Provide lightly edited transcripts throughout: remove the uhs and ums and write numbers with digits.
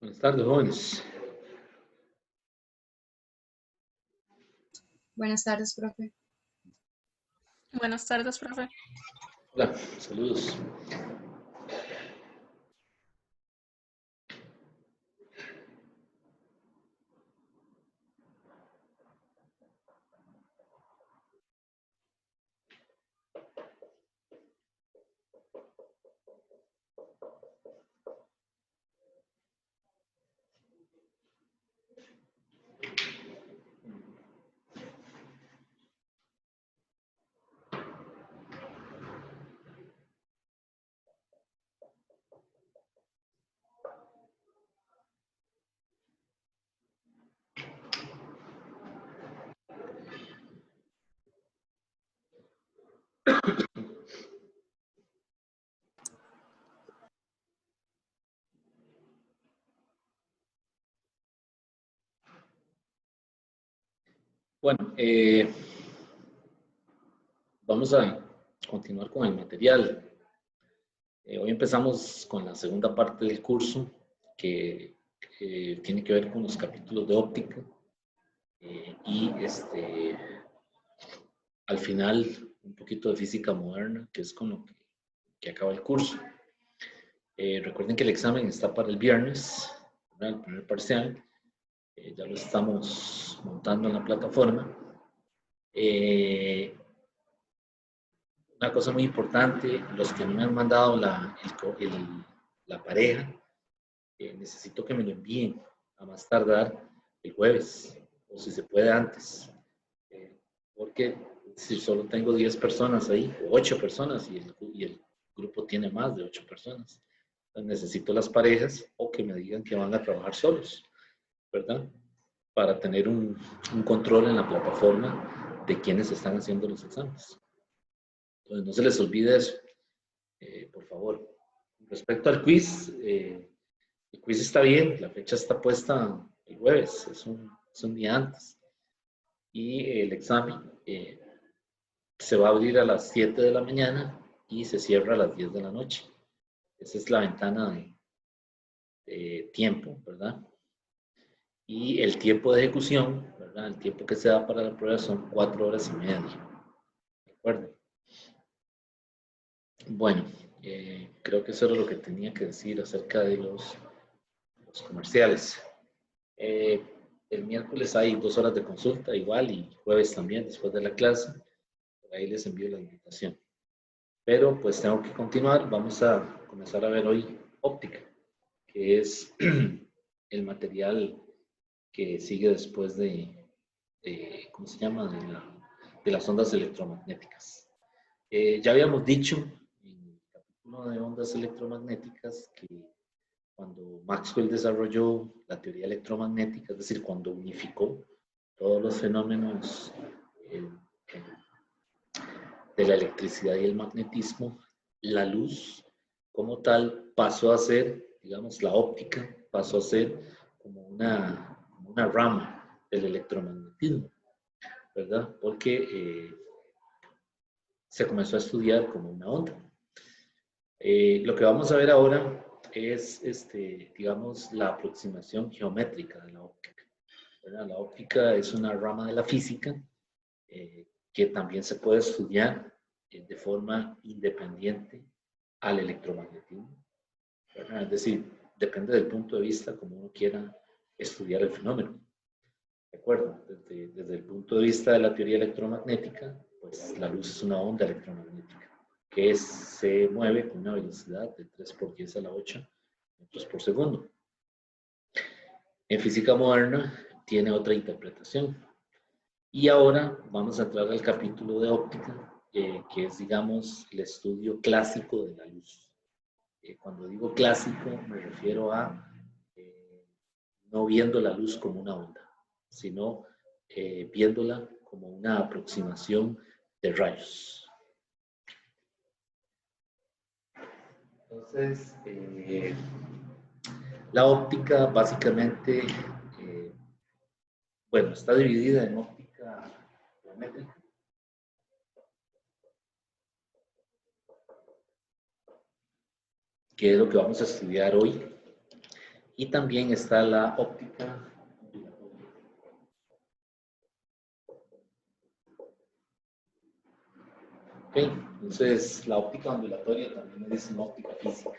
Buenas tardes, jóvenes. Buenas tardes, profe. Buenas tardes, profe. Hola, saludos. Bueno, vamos a continuar con el material. Hoy empezamos con la segunda parte del curso que tiene que ver con los capítulos de óptica y al final un poquito de física moderna, que es con lo que acaba el curso. Recuerden que el examen está para el viernes, ¿verdad? El primer parcial. Ya lo estamos montando en la plataforma. Una cosa muy importante, los que no me han mandado la pareja, necesito que me lo envíen a más tardar el jueves, o si se puede antes, porque si solo tengo 10 personas ahí, o 8 personas, y el grupo tiene más de 8 personas, entonces necesito las parejas o que me digan que van a trabajar solos, ¿verdad? Para tener un control en la plataforma de quienes están haciendo los exámenes. Entonces, no se les olvide eso, por favor. Respecto al quiz, el quiz está bien, la fecha está puesta el jueves, es un día antes. Y el examen se va a abrir a las 7 de la mañana y se cierra a las 10 de la noche. Esa es la ventana de tiempo, ¿verdad? Y el tiempo de ejecución, ¿verdad? El tiempo que se da para la prueba son 4 horas y media. ¿De acuerdo? Bueno, creo que eso era lo que tenía que decir acerca de los comerciales. El miércoles hay 2 horas de consulta igual y jueves también después de la clase. Por ahí les envío la invitación. Pero pues tengo que continuar. Vamos a comenzar a ver hoy óptica, que es el material que sigue después ¿cómo se llama? De las ondas electromagnéticas. Ya habíamos dicho en el capítulo de ondas electromagnéticas que cuando Maxwell desarrolló la teoría electromagnética, es decir, cuando unificó todos los fenómenos de la electricidad y el magnetismo, la luz como tal pasó a ser, digamos, la óptica pasó a ser como una rama del electromagnetismo, ¿verdad? Porque se comenzó a estudiar como una onda. Lo que vamos a ver ahora es, digamos, la aproximación geométrica de la óptica, ¿verdad? La óptica es una rama de la física que también se puede estudiar de forma independiente al electromagnetismo, ¿verdad? Es decir, depende del punto de vista como uno quiera estudiar el fenómeno. ¿De acuerdo? Desde el punto de vista de la teoría electromagnética, pues la luz es una onda electromagnética que se mueve con una velocidad de 3 por 10 a la 8 metros por segundo. En física moderna tiene otra interpretación. Y ahora vamos a entrar al capítulo de óptica, que es, digamos, el estudio clásico de la luz. Cuando digo clásico, me refiero a no viendo la luz como una onda, sino viéndola como una aproximación de rayos. Entonces, la óptica básicamente, bueno, está dividida en óptica geométrica, que es lo que vamos a estudiar hoy, Y también está la óptica ondulatoria. Ok, entonces la óptica ondulatoria también es una óptica física.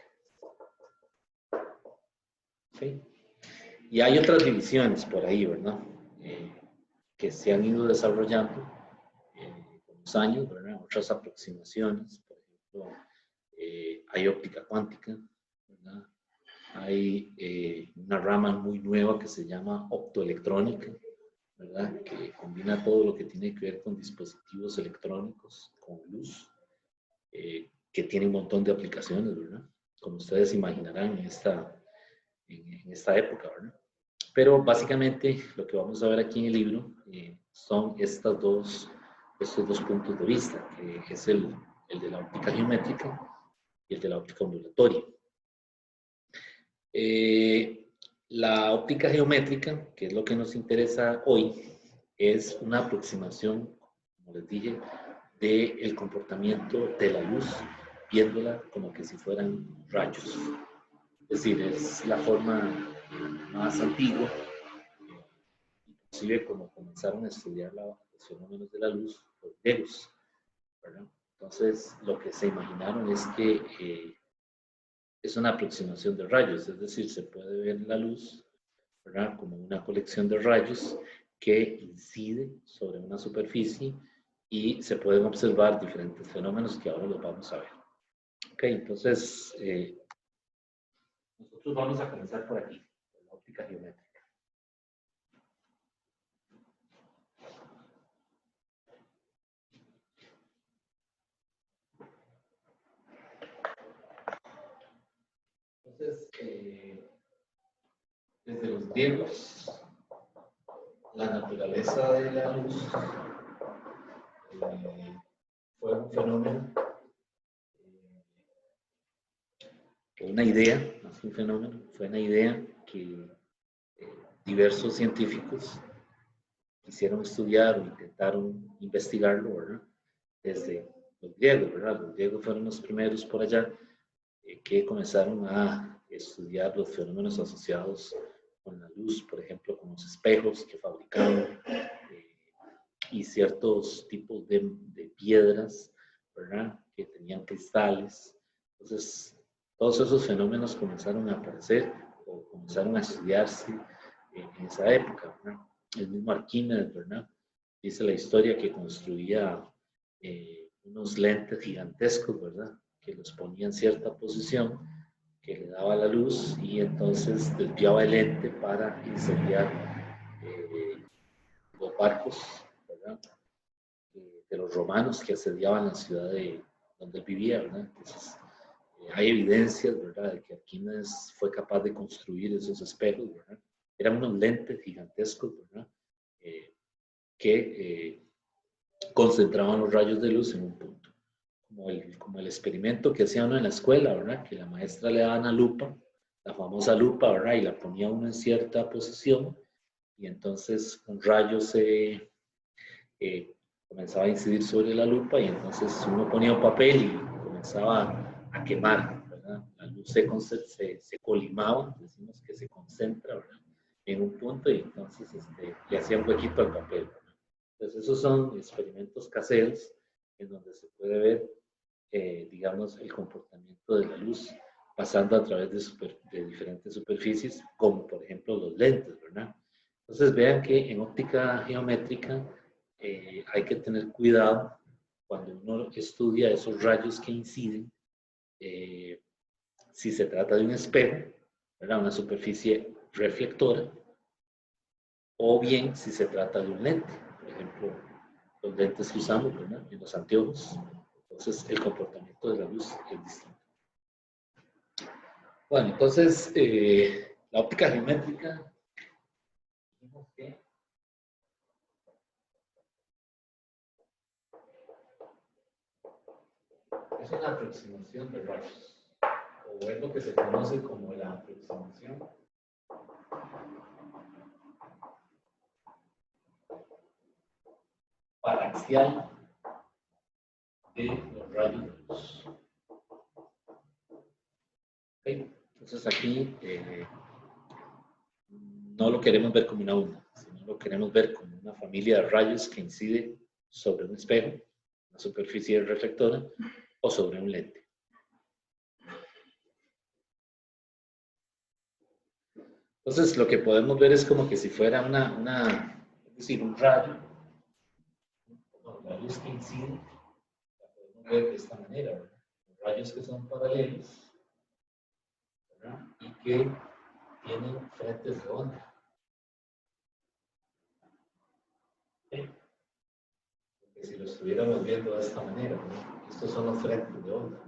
Okay. Y hay otras divisiones por ahí, ¿verdad? Que se han ido desarrollando con los años, ¿verdad? Otras aproximaciones, por ejemplo, hay óptica cuántica, ¿verdad? Hay una rama muy nueva que se llama optoelectrónica, ¿verdad? Que combina todo lo que tiene que ver con dispositivos electrónicos, con luz, que tiene un montón de aplicaciones, ¿verdad? Como ustedes imaginarán en esta época, ¿verdad? Pero básicamente lo que vamos a ver aquí en el libro son estos dos puntos de vista, que es el de la óptica geométrica y el de la óptica ondulatoria. La óptica geométrica, que es lo que nos interesa hoy, es una aproximación, como les dije, del comportamiento de la luz, viéndola como que si fueran rayos. Es decir, es la forma más antigua, inclusive como comenzaron a estudiar los fenómenos de la luz los griegos, ¿verdad? Entonces, lo que se imaginaron es que es una aproximación de rayos, es decir, se puede ver la luz, ¿verdad? Como una colección de rayos que incide sobre una superficie y se pueden observar diferentes fenómenos que ahora los vamos a ver. Ok, entonces, nosotros vamos a comenzar por aquí, por la óptica geométrica. Entonces, desde los griegos, la naturaleza de la luz fue un fenómeno, una idea, más que un fenómeno, fue una idea que diversos científicos quisieron estudiar o intentaron investigarlo, ¿verdad? Desde los griegos, ¿verdad? Los griegos fueron los primeros por allá que comenzaron a estudiar los fenómenos asociados con la luz, por ejemplo, con los espejos que fabricaban y ciertos tipos de piedras, ¿verdad? Que tenían cristales. Entonces, todos esos fenómenos comenzaron a aparecer o comenzaron a estudiarse en esa época, ¿verdad? El mismo Arquímedes, ¿verdad? Dice la historia que construía unos lentes gigantescos, ¿verdad? Que los ponía en cierta posición, que le daba la luz y entonces desviaba el lente para incendiar los barcos, ¿verdad? De los romanos que asediaban la ciudad donde él vivía, ¿verdad? Entonces, hay evidencias, ¿verdad?, de que Arquímedes fue capaz de construir esos espejos, ¿verdad? Eran unos lentes gigantescos, ¿verdad? Que concentraban los rayos de luz en un punto. Como el experimento que hacía uno en la escuela, ¿verdad? Que la maestra le daba una lupa, la famosa lupa, ¿verdad? Y la ponía uno en cierta posición y entonces un rayo comenzaba a incidir sobre la lupa y entonces uno ponía un papel y comenzaba a quemar, ¿verdad? La luz se colimaba, decimos que se concentra, ¿verdad? En un punto y entonces le hacía un huequito al papel, ¿verdad? Entonces esos son experimentos caseros en donde se puede ver, digamos, el comportamiento de la luz pasando a través de diferentes superficies, como por ejemplo los lentes, ¿verdad? Entonces vean que en óptica geométrica hay que tener cuidado cuando uno estudia esos rayos que inciden, si se trata de un espejo, ¿verdad? Una superficie reflectora, o bien si se trata de un lente, por ejemplo, los lentes que usamos, ¿verdad?, en los anteojos. Entonces el comportamiento de la luz es distinto. Bueno, entonces la óptica geométrica, dijimos que es una aproximación de rayos, o es lo que se conoce como la aproximación paraxial de los rayos de luz. ¿Okay? Entonces aquí no lo queremos ver como una onda, sino lo queremos ver como una familia de rayos que incide sobre un espejo, una superficie reflectora o sobre un lente. Entonces, lo que podemos ver es como que si fuera es decir, un rayo, la luz que incide, la podemos ver de esta manera, ¿verdad? Rayos que son paralelos, ¿verdad? Y que tienen frentes de onda. ¿Sí? Porque si lo estuviéramos viendo de esta manera, ¿verdad? Estos son los frentes de onda.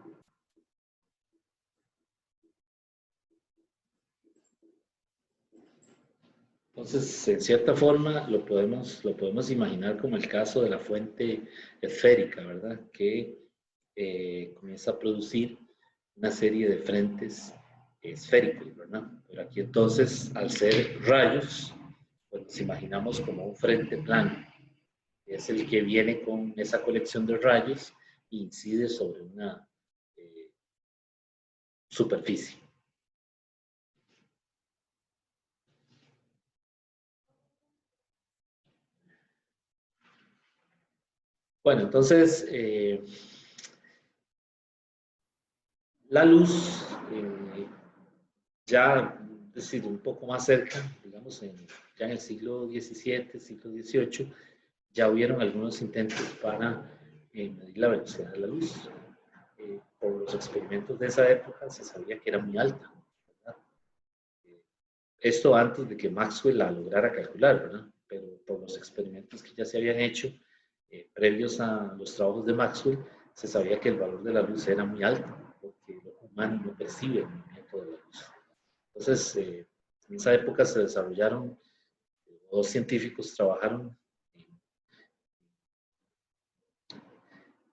Entonces, en cierta forma, lo podemos imaginar como el caso de la fuente esférica, ¿verdad? Que comienza a producir una serie de frentes esféricos, ¿verdad? Pero aquí entonces, al ser rayos, pues nos imaginamos como un frente plano. Es el que viene con esa colección de rayos e incide sobre una superficie. Bueno, entonces, la luz, ya, es decir, un poco más cerca, digamos, ya en el siglo XVII, siglo XVIII, ya hubieron algunos intentos para medir la velocidad de la luz. Por los experimentos de esa época se sabía que era muy alta, ¿verdad? Esto antes de que Maxwell la lograra calcular, ¿verdad? Pero por los experimentos que ya se habían hecho previos a los trabajos de Maxwell, se sabía que el valor de la luz era muy alto, porque el ojo humano no percibe el movimiento de la luz. Entonces, en esa época se desarrollaron, dos científicos trabajaron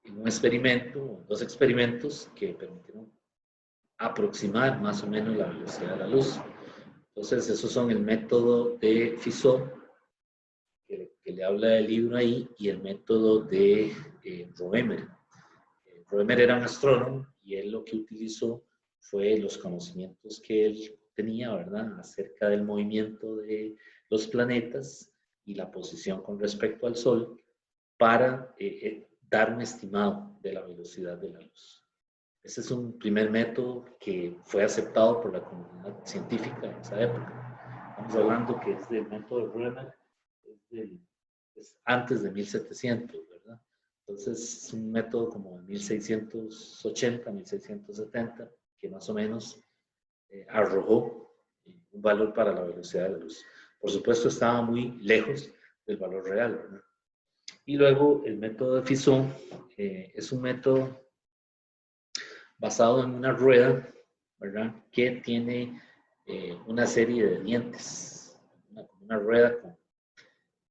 en un experimento, dos experimentos que permitieron aproximar más o menos la velocidad de la luz. Entonces, esos son el método de Fizeau, que le habla del libro ahí, y el método de Roemer. Roemer era un astrónomo y él lo que utilizó fue los conocimientos que él tenía, ¿verdad?, acerca del movimiento de los planetas y la posición con respecto al Sol para dar un estimado de la velocidad de la luz. Ese es un primer método que fue aceptado por la comunidad científica en esa época. Estamos hablando que es del método de Roemer, es antes de 1700, ¿verdad? Entonces es un método como de 1680, 1670, que más o menos arrojó un valor para la velocidad de la luz. Por supuesto estaba muy lejos del valor real, ¿verdad? Y luego el método de Fizeau es un método basado en una rueda, ¿verdad?, que tiene una serie de dientes, una rueda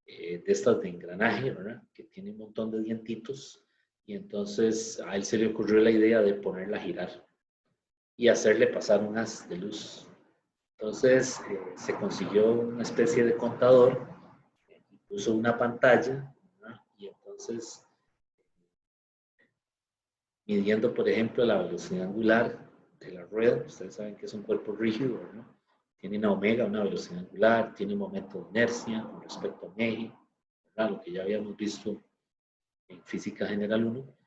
de estas de engranaje, ¿verdad?, que tiene un montón de dientitos, y entonces a él se le ocurrió la idea de ponerla a girar y hacerle pasar un haz de luz. Entonces se consiguió una especie de contador, puso una pantalla, ¿verdad?, y entonces midiendo, por ejemplo, la velocidad angular de la rueda. Ustedes saben que es un cuerpo rígido, ¿no? Tiene una omega, una velocidad angular, tiene un momento de inercia con respecto a un eje, ¿verdad?, lo que ya habíamos visto en Física General 1.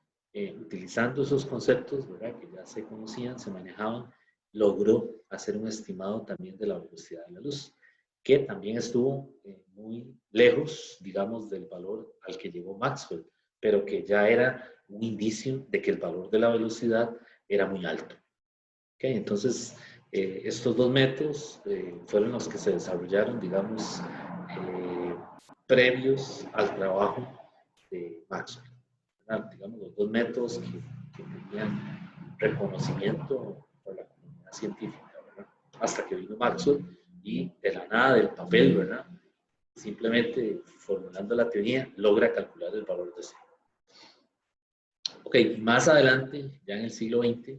Utilizando esos conceptos, ¿verdad?, que ya se conocían, se manejaban, logró hacer un estimado también de la velocidad de la luz, que también estuvo muy lejos, digamos, del valor al que llegó Maxwell, pero que ya era un indicio de que el valor de la velocidad era muy alto. ¿Okay? Entonces, estos dos métodos fueron los que se desarrollaron, digamos, previos al trabajo de Maxwell, ¿verdad? Digamos, los dos métodos que tenían reconocimiento por la comunidad científica, ¿verdad? Hasta que vino Maxwell y de la nada del papel, ¿verdad?, simplemente formulando la teoría, logra calcular el valor de C. Ok, más adelante, ya en el siglo XX,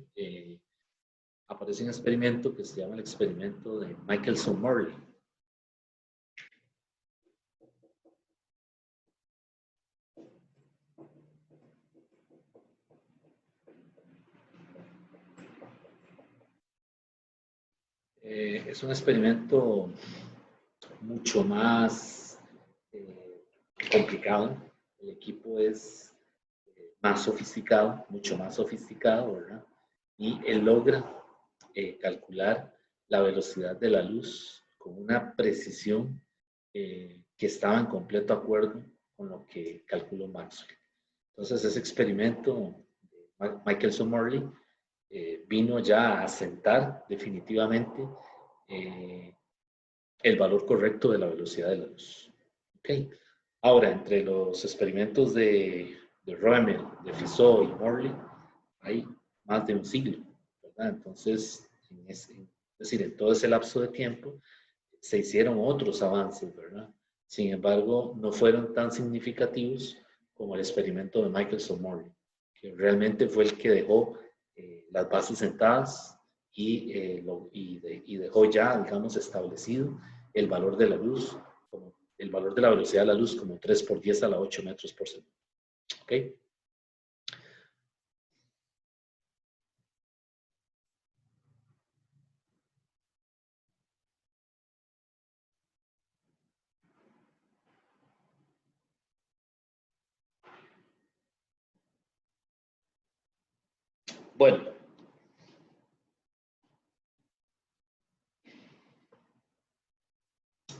aparece un experimento que se llama el experimento de Michelson-Morley. Es un experimento mucho más complicado, el equipo es más sofisticado, mucho más sofisticado, ¿verdad? Y él logra calcular la velocidad de la luz con una precisión que estaba en completo acuerdo con lo que calculó Maxwell. Entonces, ese experimento de Michelson-Morley vino ya a sentar definitivamente el valor correcto de la velocidad de la luz. ¿Okay? Ahora, entre los experimentos de Römer, de Fizeau y Morley, hay más de un siglo, ¿verdad? Entonces, es decir, en todo ese lapso de tiempo se hicieron otros avances, ¿verdad? Sin embargo, no fueron tan significativos como el experimento de Michelson-Morley, que realmente fue el que dejó las bases sentadas y dejó ya, digamos, establecido el valor de la luz, como el valor de la velocidad de la luz como 3 por 10 a la 8 metros por segundo. ¿Ok?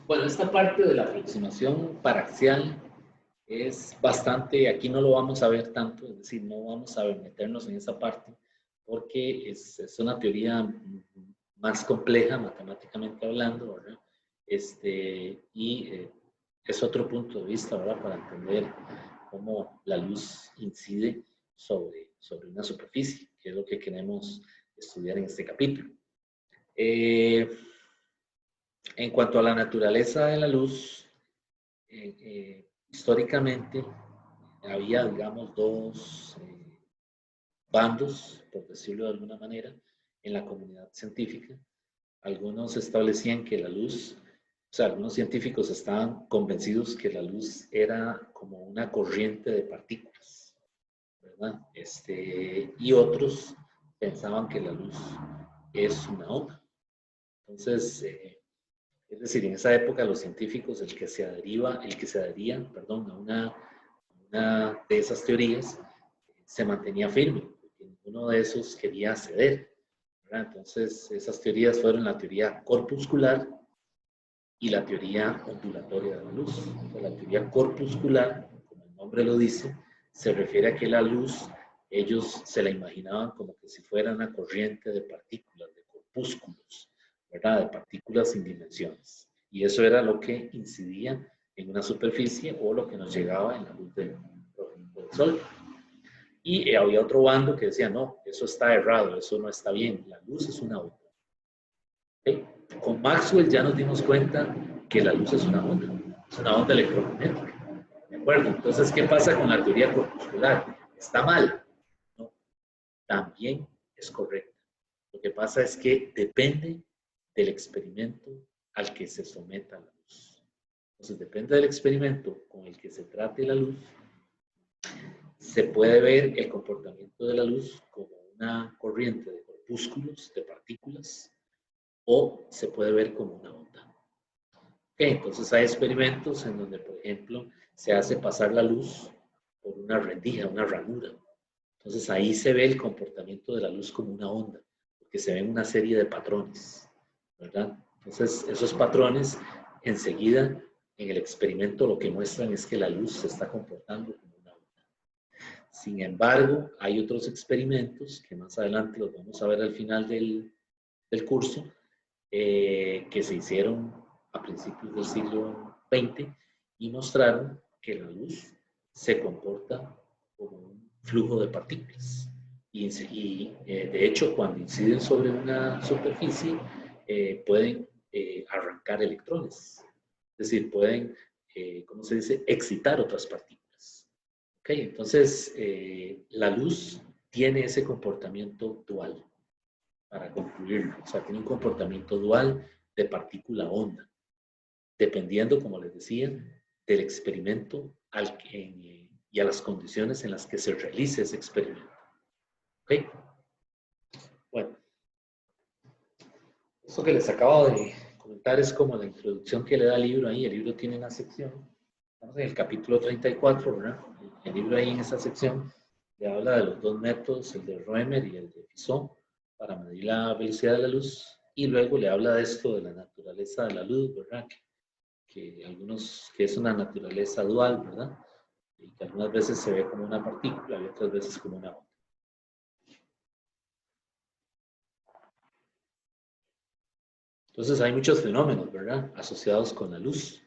Bueno, esta parte de la aproximación paraxial es bastante, aquí no lo vamos a ver tanto, es decir, no vamos a meternos en esa parte, porque es una teoría más compleja matemáticamente hablando, ¿verdad? Es otro punto de vista, ¿verdad? Para entender cómo la luz incide sobre una superficie, que es lo que queremos estudiar en este capítulo. En cuanto a la naturaleza de la luz, históricamente había, digamos, dos bandos, por decirlo de alguna manera, en la comunidad científica. Algunos establecían que la luz, o sea, algunos científicos estaban convencidos que la luz era como una corriente de partículas, ¿verdad? Y otros pensaban que la luz es una onda. Entonces, es decir, en esa época los científicos, el que se adhería, perdón, a una de esas teorías, se mantenía firme, porque ninguno de esos quería ceder, ¿verdad? Entonces, esas teorías fueron la teoría corpuscular y la teoría ondulatoria de la luz. O sea, la teoría corpuscular, como el nombre lo dice, se refiere a que la luz, ellos se la imaginaban como que si fuera una corriente de partículas, de corpúsculos, ¿verdad? De partículas sin dimensiones. Y eso era lo que incidía en una superficie o lo que nos llegaba en la luz del Sol. Y había otro bando que decía, no, eso está errado, eso no está bien, la luz es una onda. ¿Okay? Con Maxwell ya nos dimos cuenta que la luz es una onda electromagnética. ¿De acuerdo? Entonces, ¿qué pasa con la teoría corpuscular? ¿Está mal? No, también es correcta. Lo que pasa es que depende del experimento al que se someta la luz. Entonces, depende del experimento con el que se trate la luz, se puede ver el comportamiento de la luz como una corriente de corpúsculos, de partículas, o se puede ver como una onda. Okay, entonces hay experimentos en donde, por ejemplo, se hace pasar la luz por una rendija, una ranura. Entonces ahí se ve el comportamiento de la luz como una onda, porque se ven una serie de patrones, ¿verdad? Entonces esos patrones enseguida en el experimento lo que muestran es que la luz se está comportando como una onda. Sin embargo, hay otros experimentos que más adelante los vamos a ver al final del curso, que se hicieron a principios del siglo XX y mostraron que la luz se comporta como un flujo de partículas. Y de hecho, cuando inciden sobre una superficie, pueden arrancar electrones. Es decir, pueden, ¿cómo se dice?, excitar otras partículas. ¿Ok? Entonces, la luz tiene ese comportamiento dual, para concluirlo. O sea, tiene un comportamiento dual de partícula-onda, dependiendo, como les decía, del experimento y a las condiciones en las que se realice ese experimento. ¿Ok? Bueno, esto que les acabo de comentarios como la introducción que le da el libro ahí. El libro tiene una sección, estamos en el capítulo 34, ¿verdad? El libro ahí en esa sección le habla de los dos métodos, el de Roemer y el de Fizeau, para medir la velocidad de la luz, y luego le habla de esto, de la naturaleza de la luz, ¿verdad? Que es una naturaleza dual, ¿verdad? Y que algunas veces se ve como una partícula y otras veces como una onda. Entonces hay muchos fenómenos, ¿verdad?, asociados con la luz,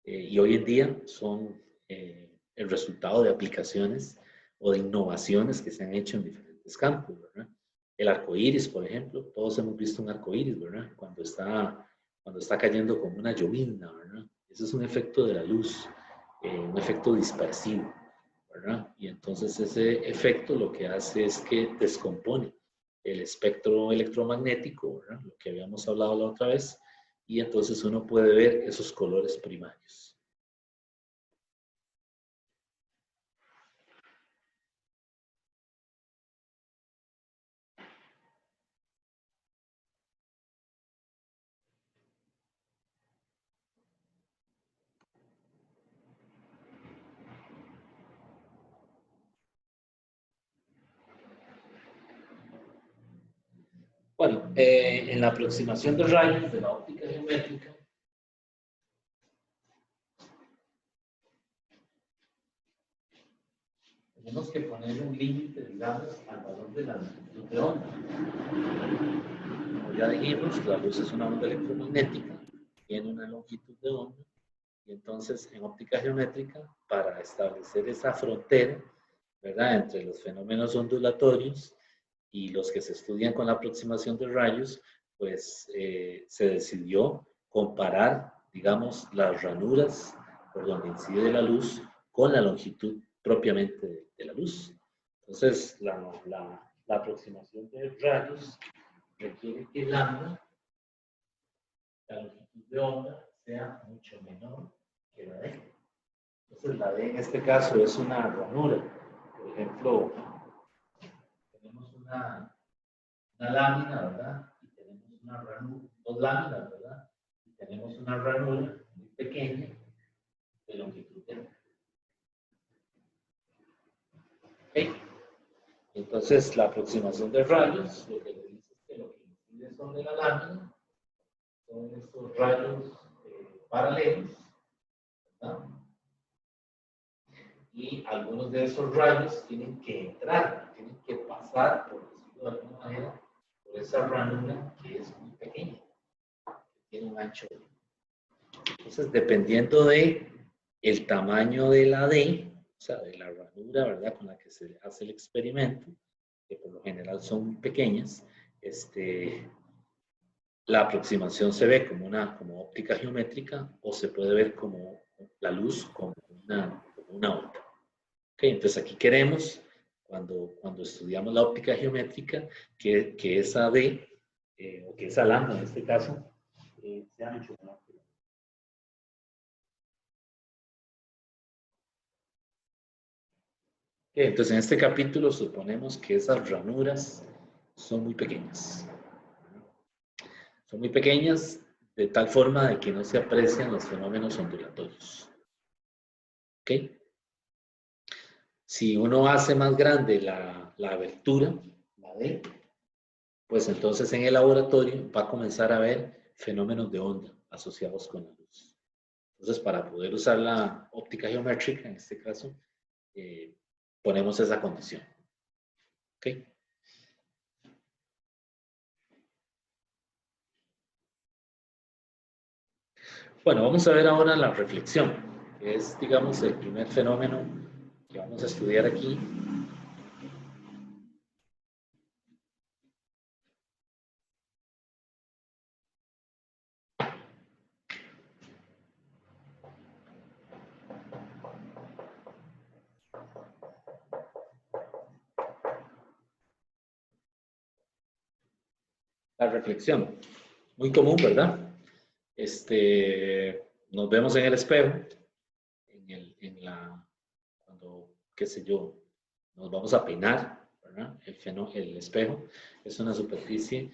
y hoy en día son el resultado de aplicaciones o de innovaciones que se han hecho en diferentes campos, ¿verdad? El arco iris, por ejemplo, todos hemos visto un arco iris, ¿verdad? Cuando está cayendo como una llovizna, ¿verdad? Ese es un efecto de la luz, un efecto dispersivo, ¿verdad? Y entonces ese efecto lo que hace es que descompone el espectro electromagnético, ¿verdad?, lo que habíamos hablado la otra vez, y entonces uno puede ver esos colores primarios. Bueno, en la aproximación de rayos de la óptica geométrica, tenemos que poner un límite, digamos, al valor de la longitud de onda. Como ya dijimos, la luz es una onda electromagnética, tiene una longitud de onda, y entonces en óptica geométrica, para establecer esa frontera, ¿verdad?, entre los fenómenos ondulatorios y los que se estudian con la aproximación de rayos, pues se decidió comparar, digamos, las ranuras por donde incide la luz con la longitud propiamente de la luz. Entonces, la aproximación de rayos requiere que lambda, la longitud de onda, sea mucho menor que la D. Entonces, la D en este caso es una ranura. Por ejemplo, tenemos una lámina, ¿verdad? Y tenemos una ranura, dos láminas, ¿verdad? Y tenemos una ranura muy pequeña de longitud de. ¿Okay? Entonces, la aproximación de rayos, lo que le dice es que lo que incide sobre la lámina son estos rayos paralelos, ¿verdad? Y algunos de esos rayos tienen que entrar, tienen que pasar, por decirlo de alguna manera, por esa ranura que es muy pequeña, que tiene un ancho. Entonces, dependiendo de el tamaño de la D, o sea, de la ranura, ¿verdad?, con la que se hace el experimento, que por lo general son muy pequeñas, la aproximación se ve como óptica geométrica, o se puede ver como la luz como una onda. Okay, entonces aquí queremos, cuando estudiamos la óptica geométrica, que esa D, o que esa lambda en este caso, sea mucho menor. Okay, entonces en este capítulo suponemos que esas ranuras son muy pequeñas. Son muy pequeñas de tal forma de que no se aprecian los fenómenos ondulatorios. ¿Ok? Si uno hace más grande la abertura, la D, pues entonces en el laboratorio va a comenzar a ver fenómenos de onda asociados con la luz. Entonces, para poder usar la óptica geométrica, en este caso, ponemos esa condición. ¿Ok? Bueno, vamos a ver ahora la reflexión, que es, digamos, el primer fenómeno que vamos a estudiar aquí. La reflexión, muy común, ¿verdad? Nos vemos en el espejo, cuando, qué sé yo, nos vamos a peinar, ¿verdad? El espejo es una superficie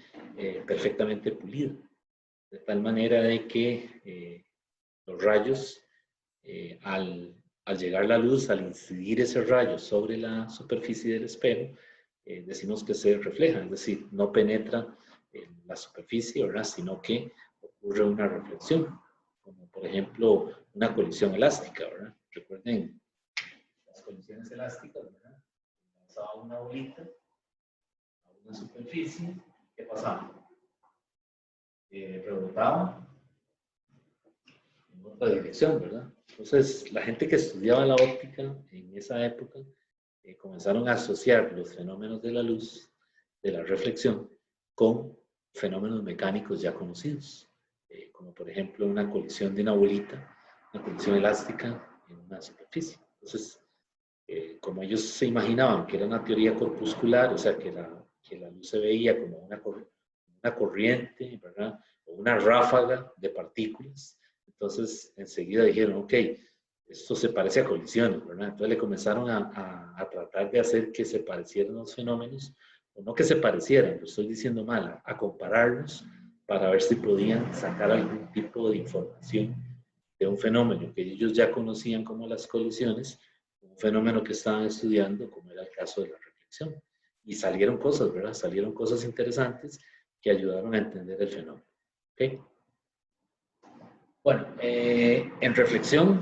perfectamente pulida. de tal manera de que los rayos, al llegar la luz, al incidir ese rayo sobre la superficie del espejo, decimos que se refleja, es decir, no penetra en la superficie, ¿verdad? Sino que ocurre una reflexión, como por ejemplo una colisión elástica, ¿verdad? Recuerden las colisiones elásticas, ¿verdad? Lanzaba una bolita a una superficie, ¿qué pasaba? Rebotaba en otra dirección, ¿verdad? Entonces, la gente que estudiaba la óptica en esa época comenzaron a asociar los fenómenos de la luz, de la reflexión, con fenómenos mecánicos ya conocidos, como por ejemplo una colisión de una bolita, una colisión elástica en una superficie. Entonces, como ellos se imaginaban que era una teoría corpuscular, o sea, que la luz se veía como una corriente, ¿verdad? O una ráfaga de partículas, entonces enseguida dijeron, ok, esto se parece a colisiones, ¿verdad? Entonces le comenzaron a tratar de hacer que se parecieran los fenómenos, o no que se parecieran, lo estoy diciendo mal, a compararlos para ver si podían sacar algún tipo de información de un fenómeno que ellos ya conocían como las colisiones, un fenómeno que estaban estudiando, como era el caso de la reflexión. Y salieron cosas, ¿verdad? Salieron cosas interesantes que ayudaron a entender el fenómeno. ¿Okay? Bueno, en reflexión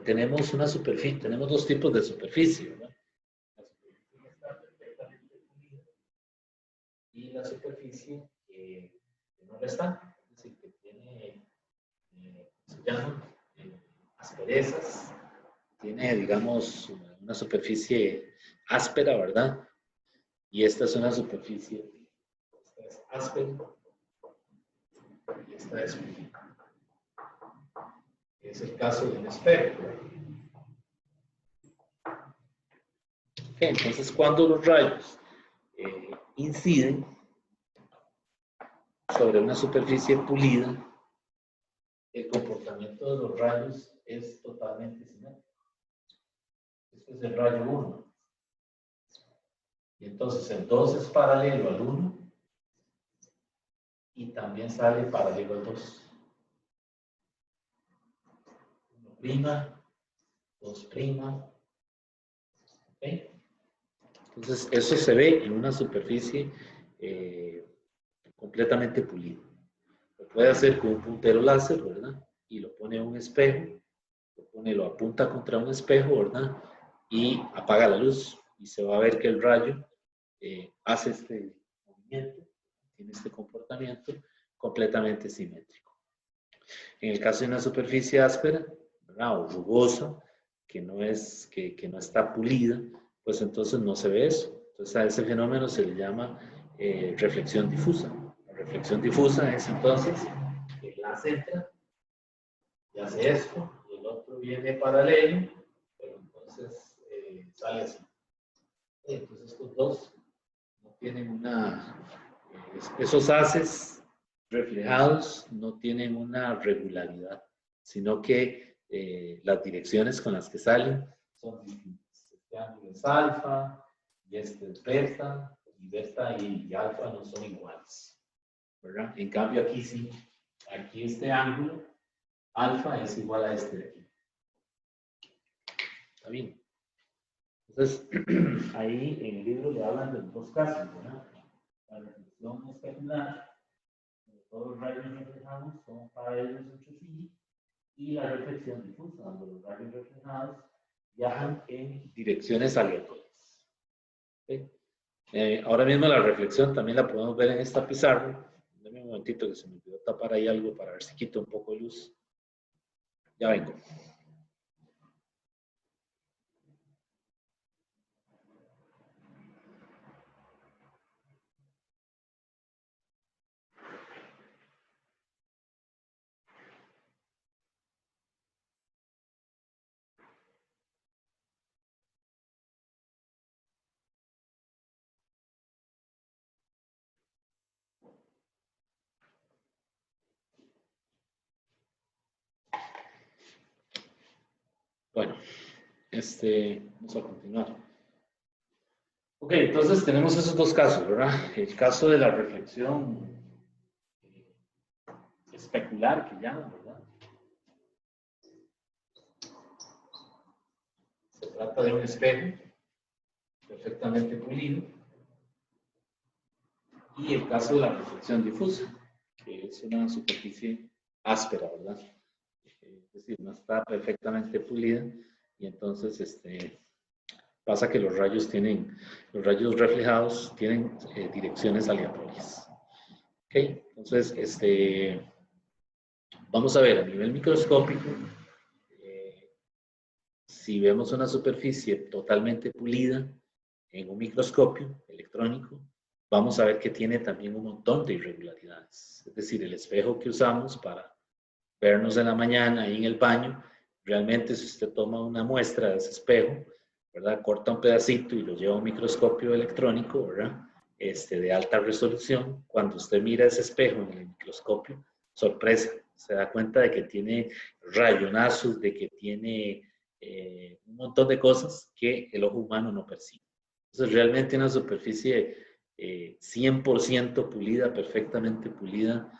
tenemos una superficie, tenemos dos tipos de superficie, ¿verdad? La superficie está perfectamente pulida y la superficie que no lo está, es decir, que tiene, se llaman asperezas, tiene, digamos, una superficie áspera, ¿verdad? Y esta es una superficie, esta es áspera y esta es pulida. Es el caso de un espejo. Okay, entonces, cuando los rayos inciden sobre una superficie pulida, el comportamiento de los rayos es totalmente simétrico. Este es el rayo 1. Y entonces el 2 es paralelo al 1 y también sale paralelo al 2. 1', 2'. ¿Okay? Entonces, eso se ve en una superficie completamente pulida. Lo puede hacer con un puntero láser, ¿verdad? Y lo pone en un espejo, lo apunta contra un espejo, ¿verdad? Y apaga la luz y se va a ver que el rayo hace este movimiento, tiene este comportamiento completamente simétrico. En el caso de una superficie áspera, ¿verdad? O rugosa, que no está pulida, pues entonces no se ve eso. Entonces a ese fenómeno se le llama reflexión difusa. La reflexión difusa es entonces que el láser entra y hace esto, y el otro viene paralelo, pero entonces sale así. Entonces estos dos no tienen esos haces reflejados no tienen una regularidad, sino que las direcciones con las que salen son distintas. Este ángulo es alfa, y este es beta, y beta y alfa no son iguales, ¿verdad? En cambio aquí sí, aquí este ángulo alfa es igual a este de aquí. ¿Está bien? Entonces, ahí en el libro le hablan de los dos casos, ¿verdad? La reflexión especular, todos los rayos reflejados son paralelos entre sí, y la reflexión difusa, donde los rayos reflejados viajan en direcciones aleatorias. ¿Okay? Ahora mismo la reflexión también la podemos ver en esta pizarra. Dame un momentito que se me olvidó tapar ahí algo para ver si quito un poco de luz. Ya vengo. Bueno, vamos a continuar. Ok, entonces tenemos esos dos casos, ¿verdad? El caso de la reflexión especular que llaman, ¿verdad? Se trata de un espejo perfectamente pulido. Y el caso de la reflexión difusa, que es una superficie áspera, ¿verdad? Es decir, no está perfectamente pulida y entonces pasa que los rayos reflejados tienen direcciones aleatorias. Ok, entonces vamos a ver a nivel microscópico, si vemos una superficie totalmente pulida en un microscopio electrónico, vamos a ver que tiene también un montón de irregularidades. Es decir, el espejo que usamos para vernos en la mañana ahí en el baño, realmente si usted toma una muestra de ese espejo, ¿verdad? Corta un pedacito y lo lleva a un microscopio electrónico, ¿verdad? De alta resolución. Cuando usted mira ese espejo en el microscopio, sorpresa, se da cuenta de que tiene rayonazos, de que tiene un montón de cosas que el ojo humano no percibe. Entonces, realmente una superficie 100% pulida, perfectamente pulida,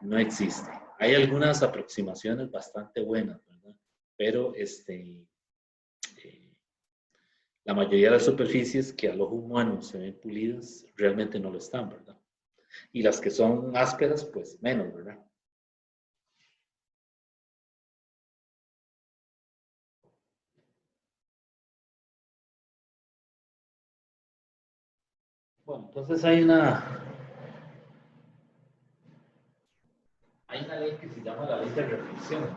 no existe. Hay algunas aproximaciones bastante buenas, ¿verdad? Pero la mayoría de las superficies que al ojo humano se ven pulidas realmente no lo están, ¿verdad? Y las que son ásperas, pues menos, ¿verdad? Bueno, entonces hay una ley que se llama la ley de reflexión.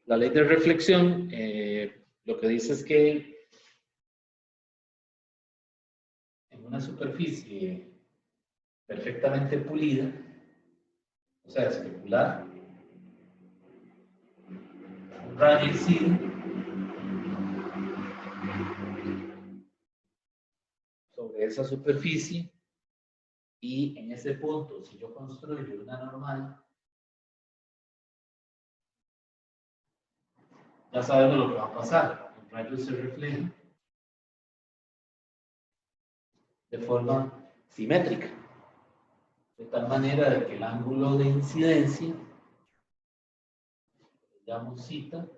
La ley de reflexión lo que dice es que en una superficie perfectamente pulida, o sea, especular, un rayo incide sobre esa superficie y en ese punto, si yo construyo una normal, ya sabemos lo que va a pasar. El rayo se refleja de forma simétrica, de tal manera de que el ángulo de incidencia, que llamo zeta,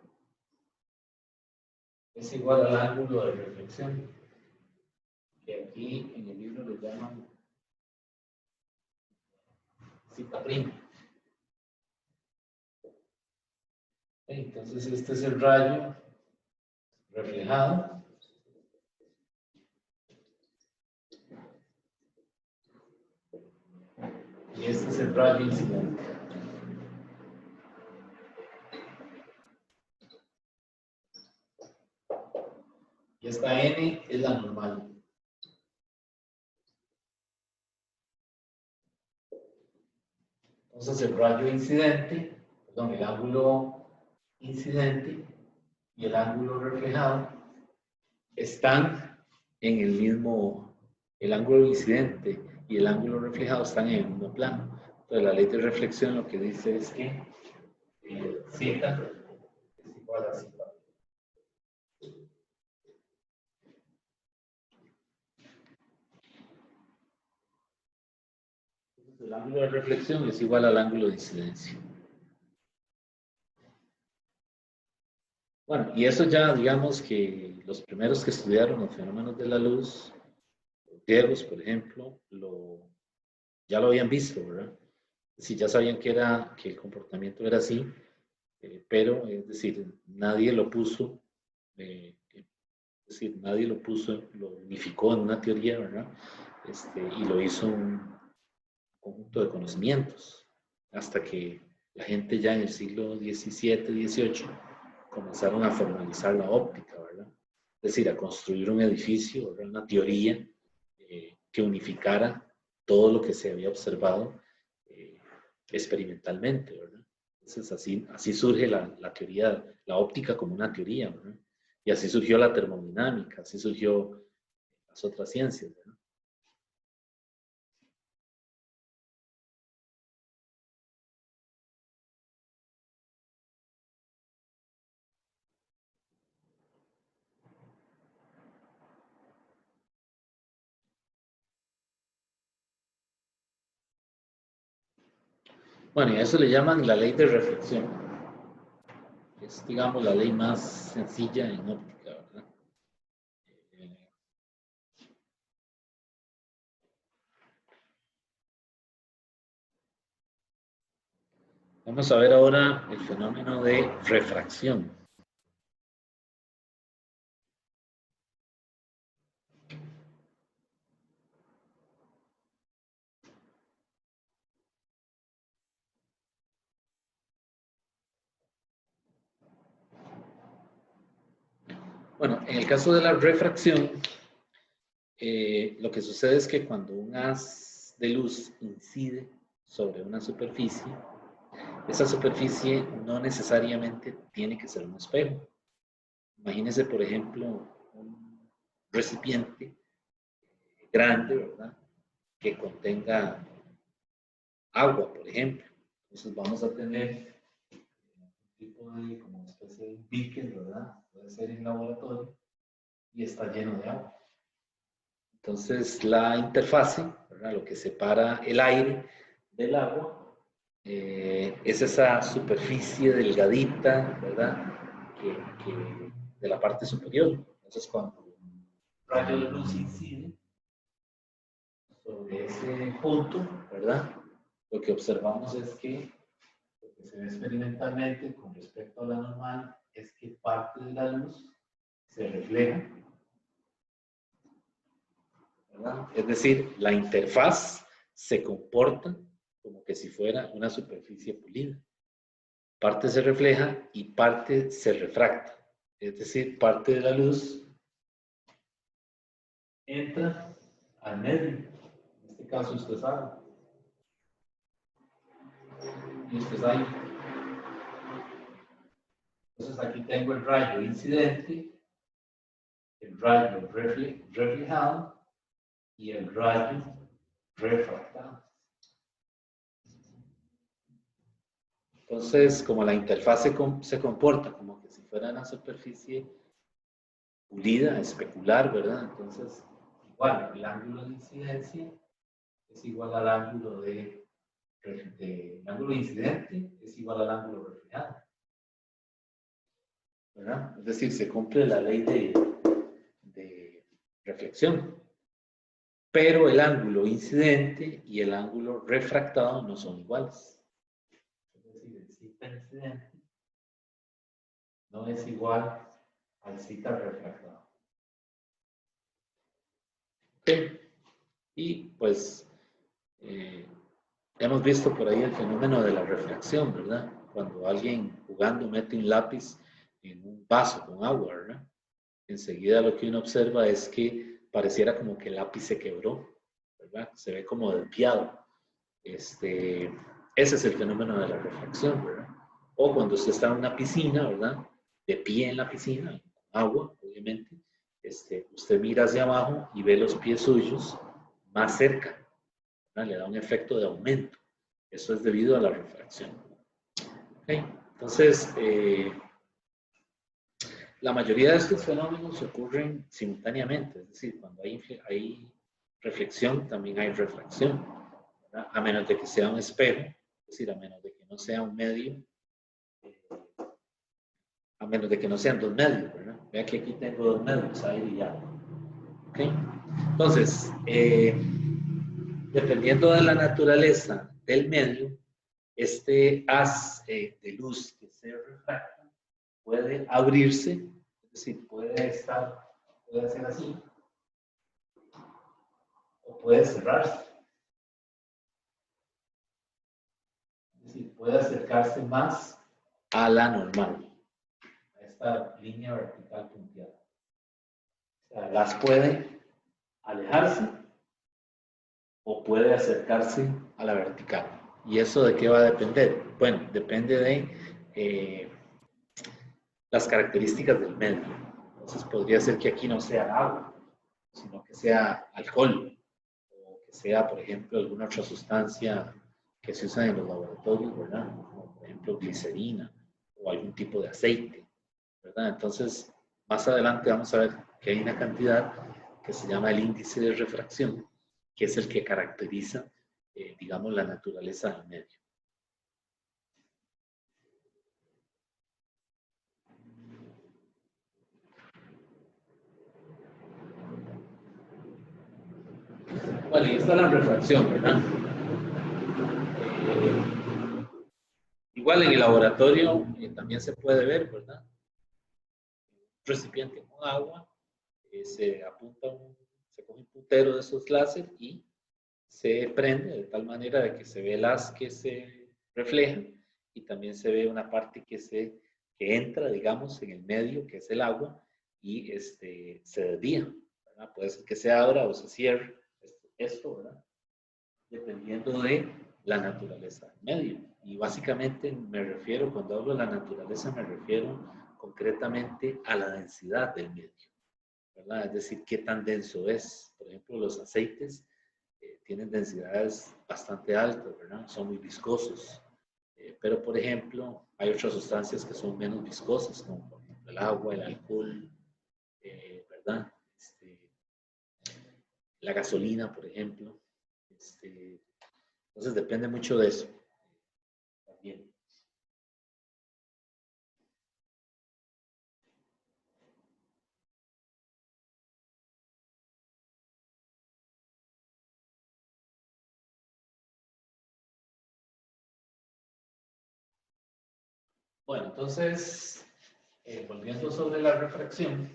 es igual al ángulo de reflexión, que aquí en el libro le llaman zeta prima. Entonces este es el rayo reflejado y este es el rayo incidente. Y esta n es la normal. Entonces el rayo incidente, perdón, el ángulo incidente y el ángulo reflejado están en el mismo, el ángulo incidente y el ángulo reflejado están en el mismo plano. Entonces la ley de reflexión lo que dice es que zeta es igual a zeta. El ángulo de reflexión es igual al ángulo de incidencia. Bueno, y eso ya digamos que los primeros que estudiaron los fenómenos de la luz, los griegos, por ejemplo, ya lo habían visto, ¿verdad? Si ya sabían que el comportamiento era así, pero es decir, nadie lo puso, es decir, nadie lo unificó en una teoría, ¿verdad? Y lo hizo un conjunto de conocimientos, hasta que la gente ya en el siglo XVII, XVIII comenzaron a formalizar la óptica, ¿verdad? Es decir, a construir un edificio, ¿verdad? Una teoría que unificara todo lo que se había observado experimentalmente, ¿verdad? Entonces así surge la teoría, la óptica como una teoría, ¿verdad? Y así surgió la termodinámica, así surgió la las otras ciencias, ¿verdad? Bueno, y a eso le llaman la ley de reflexión. Es, digamos, la ley más sencilla en óptica, ¿verdad? Vamos a ver ahora el fenómeno de refracción. Bueno, en el caso de la refracción, lo que sucede es que cuando un haz de luz incide sobre una superficie, esa superficie no necesariamente tiene que ser un espejo. Imagínese, por ejemplo, un recipiente grande, ¿verdad? Que contenga agua, por ejemplo. Entonces vamos a tener un tipo de, como una especie de beaker, ¿verdad? Puede ser en laboratorio y está lleno de agua. Entonces la interfase, ¿verdad? Lo que separa el aire del agua, es esa superficie delgadita, ¿verdad? De la parte superior. Entonces cuando un rayo de luz incide sobre ese punto, ¿verdad? Lo que observamos es que lo que se ve experimentalmente con respecto a la normal es que parte de la luz se refleja, ¿verdad? Es decir, la interfaz se comporta como que si fuera una superficie pulida. Parte se refleja y parte se refracta. Es decir, parte de la luz entra al medio. En este caso usted sabe. Y usted sabe. Entonces aquí tengo el rayo incidente, el rayo reflejado y el rayo refractado. Entonces, como la interfaz se comporta como que si fuera una superficie pulida, especular, ¿verdad? Entonces, igual, el ángulo de incidencia es igual al ángulo el ángulo incidente es igual al ángulo reflejado, ¿verdad? Es decir, se cumple la ley de reflexión. Pero el ángulo incidente y el ángulo refractado no son iguales. Es decir, el zeta incidente no es igual al zeta refractado. ¿Okay? Y pues hemos visto por ahí el fenómeno de la refracción, ¿verdad? Cuando alguien jugando mete un lápiz en un vaso con agua, ¿verdad? Enseguida lo que uno observa es que pareciera como que el lápiz se quebró, ¿verdad? Se ve como desviado. Ese es el fenómeno de la refracción, ¿verdad? O cuando usted está en una piscina, ¿verdad? De pie en la piscina, con agua, obviamente, usted mira hacia abajo y ve los pies suyos más cerca, ¿verdad? Le da un efecto de aumento. Eso es debido a la refracción. ¿Okay? Entonces, la mayoría de estos fenómenos ocurren simultáneamente, es decir, cuando hay reflexión, también hay refracción, ¿verdad? A menos de que sea un espejo, es decir, a menos de que no sea un medio, a menos de que no sean dos medios, ¿verdad? Vea que aquí tengo dos medios, aire y agua. ¿Okay? Entonces, dependiendo de la naturaleza del medio, este haz de luz que se refracta puede abrirse, es decir, puede ser así, o puede cerrarse. Es decir, puede acercarse más a la normal, a esta línea vertical punteada. O sea, las puede alejarse o puede acercarse a la vertical. ¿Y eso de qué va a depender? Bueno, depende de las características del medio. Entonces podría ser que aquí no sea agua, sino que sea alcohol o que sea, por ejemplo, alguna otra sustancia que se usa en los laboratorios, ¿verdad? Como por ejemplo glicerina o algún tipo de aceite, ¿verdad? Entonces, más adelante vamos a ver que hay una cantidad que se llama el índice de refracción, que es el que caracteriza, digamos, la naturaleza del medio. Bueno, y esta es la refracción, ¿verdad? Igual en el laboratorio también se puede ver, ¿verdad? Un recipiente con agua, se apunta se coge un puntero de esos láser y se prende de tal manera de que se ve el haz que se refleja y también se ve una parte que entra, digamos, en el medio, que es el agua, y se desvía, ¿verdad? Puede ser que se abra o se cierre esto, ¿verdad? Dependiendo de la naturaleza del medio. Y básicamente me refiero, cuando hablo de la naturaleza, me refiero concretamente a la densidad del medio, ¿verdad? Es decir, qué tan denso es. Por ejemplo, los aceites tienen densidades bastante altas, ¿verdad? Son muy viscosos. Pero, por ejemplo, hay otras sustancias que son menos viscosas, como por ejemplo el agua, el alcohol, ¿verdad? La gasolina, por ejemplo. Entonces depende mucho de eso. También. Bueno, entonces, volviendo sobre la refracción,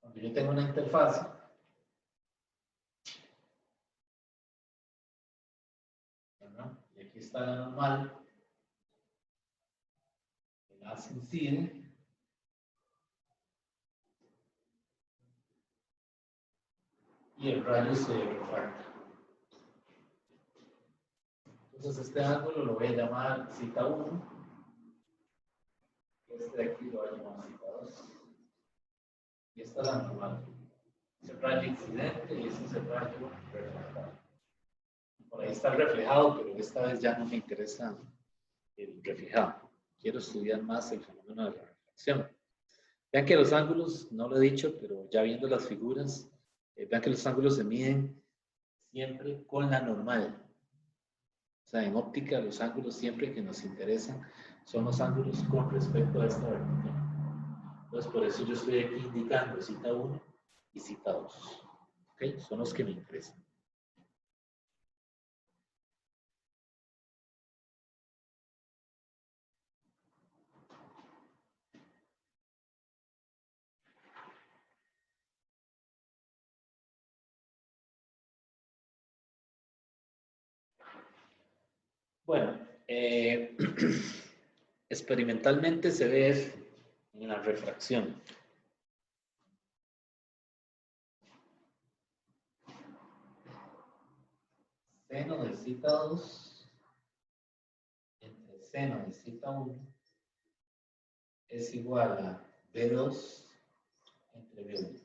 cuando yo tengo una interfaz, ¿verdad? Y aquí está la normal, el haz incide, y el rayo se refracta. Entonces este ángulo lo voy a llamar cita 1, este de aquí lo voy a llamar cita 2, y esta es la normal. Ese rayo incidente y ese es el rayo refractado. Por ahí está el reflejado, pero esta vez ya no me interesa el reflejado. Quiero estudiar más el fenómeno de la refracción. Vean que los ángulos, no lo he dicho, pero ya viendo las figuras, vean que los ángulos se miden siempre con la normal. O sea, en óptica los ángulos siempre que nos interesan son los ángulos con respecto a esta vertical. Entonces, por eso yo estoy aquí indicando cita 1 y cita 2. ¿Okay? Son los que me interesan. Bueno, experimentalmente se ve esto en la refracción. Seno de cita 2 entre seno de cita 1 es igual a B2 entre B1.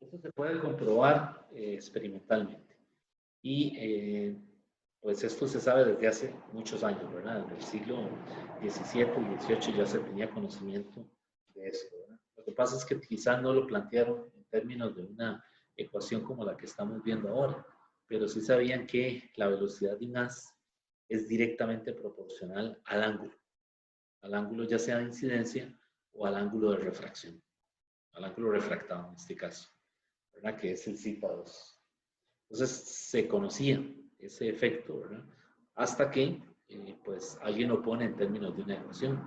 Esto se puede comprobar experimentalmente. Y pues esto se sabe desde hace muchos años, ¿verdad? Desde el siglo XVII y XVIII ya se tenía conocimiento de esto, ¿verdad? Lo que pasa es que quizás no lo plantearon en términos de una ecuación como la que estamos viendo ahora, pero sí sabían que la velocidad de un haz es directamente proporcional al ángulo ya sea de incidencia o al ángulo de refracción, al ángulo refractado en este caso, ¿verdad? Que es el cita 2. Entonces se conocía ese efecto, ¿verdad? Hasta que pues alguien lo pone en términos de una ecuación,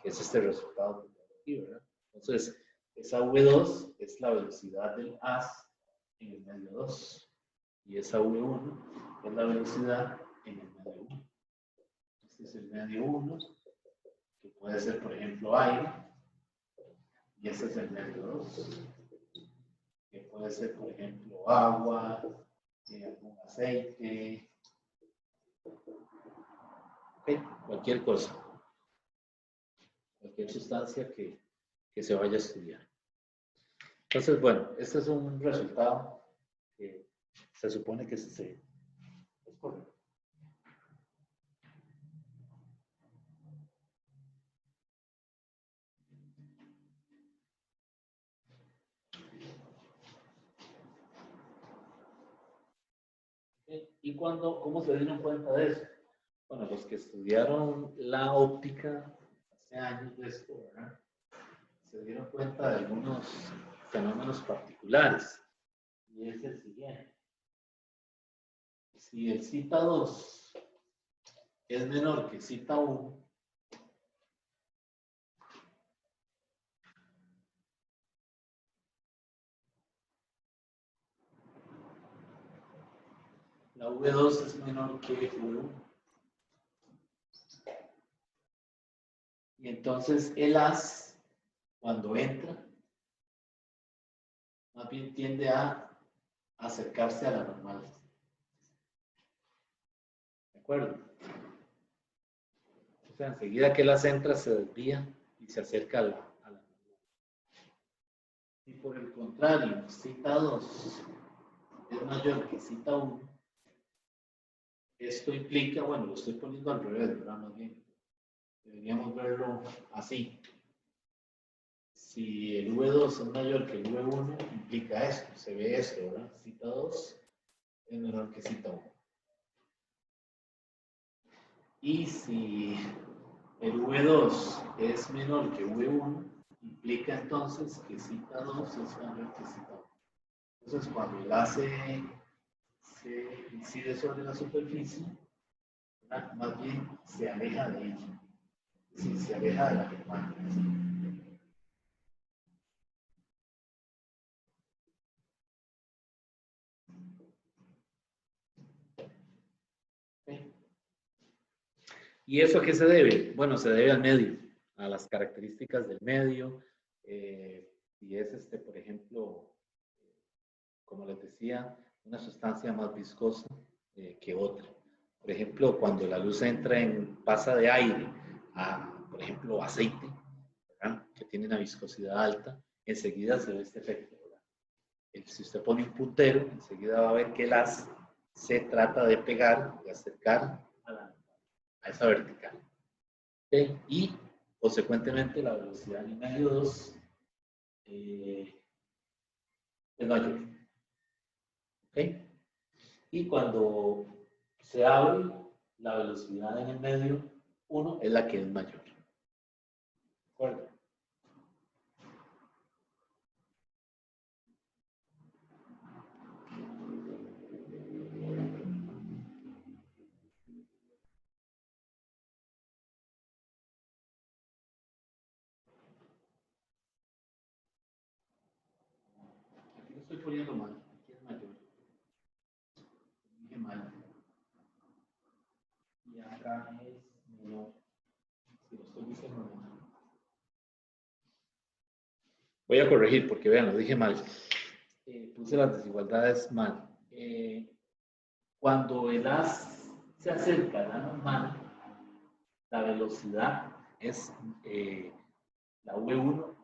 que es este resultado que tengo aquí, ¿verdad? Entonces, esa V2 es la velocidad del haz en el medio 2 y esa V1 es la velocidad en el medio 1. Este es el medio 1, que puede ser, por ejemplo, aire, y este es el medio 2. que puede ser, por ejemplo, agua, algún aceite, ¿okay? Cualquier cosa, cualquier sustancia que se vaya a estudiar. Entonces, bueno, este es un resultado que se supone que es correcto. ¿Y cómo se dieron cuenta de eso? Bueno, los que estudiaron la óptica hace años de esto, ¿verdad? Se dieron cuenta de algunos fenómenos particulares. Y es el siguiente. Si el cita 2 es menor que cita 1, la V2 es menor que V1. Y entonces el haz, cuando entra, más bien tiende a acercarse a la normal. ¿De acuerdo? O sea, enseguida que el haz entra, se desvía y se acerca a la normal. Si por el contrario, cita 2 es mayor que cita 1, esto implica, bueno, lo estoy poniendo al revés, ¿verdad? Más bien, deberíamos verlo así. Si el V2 es mayor que el V1, implica esto, se ve esto, ¿verdad? Cita 2 es menor que cita 1. Y si el V2 es menor que V1, implica entonces que cita 2 es mayor que cita 1. Entonces, cuando el haz se incide sobre la superficie, ¿verdad? Más bien se aleja de ella. Es decir, se aleja de la normal. ¿Okay? ¿Y eso a qué se debe? Bueno, se debe al medio, a las características del medio. Si es, por ejemplo, como les decía, una sustancia más viscosa que otra. Por ejemplo, cuando la luz pasa de aire a, por ejemplo, aceite, ¿verdad? Que tiene una viscosidad alta, enseguida se ve este efecto, ¿verdad? Si usted pone un puntero, enseguida va a ver que el haz se trata de pegar, de acercar a esa vertical. ¿Okay? Y, consecuentemente, la velocidad en medio 2 es mayor. ¿Okay? Y cuando se abre, la velocidad en el medio 1 es la que es mayor. ¿De acuerdo? Aquí lo estoy poniendo mal. Aquí es mayor. Dije mal. Y acá es menor. Si lo estoy diciendo mal. Voy a corregir porque vean, lo dije mal. Puse las desigualdades mal. Cuando el haz se acerca a la normal, la velocidad es, la V1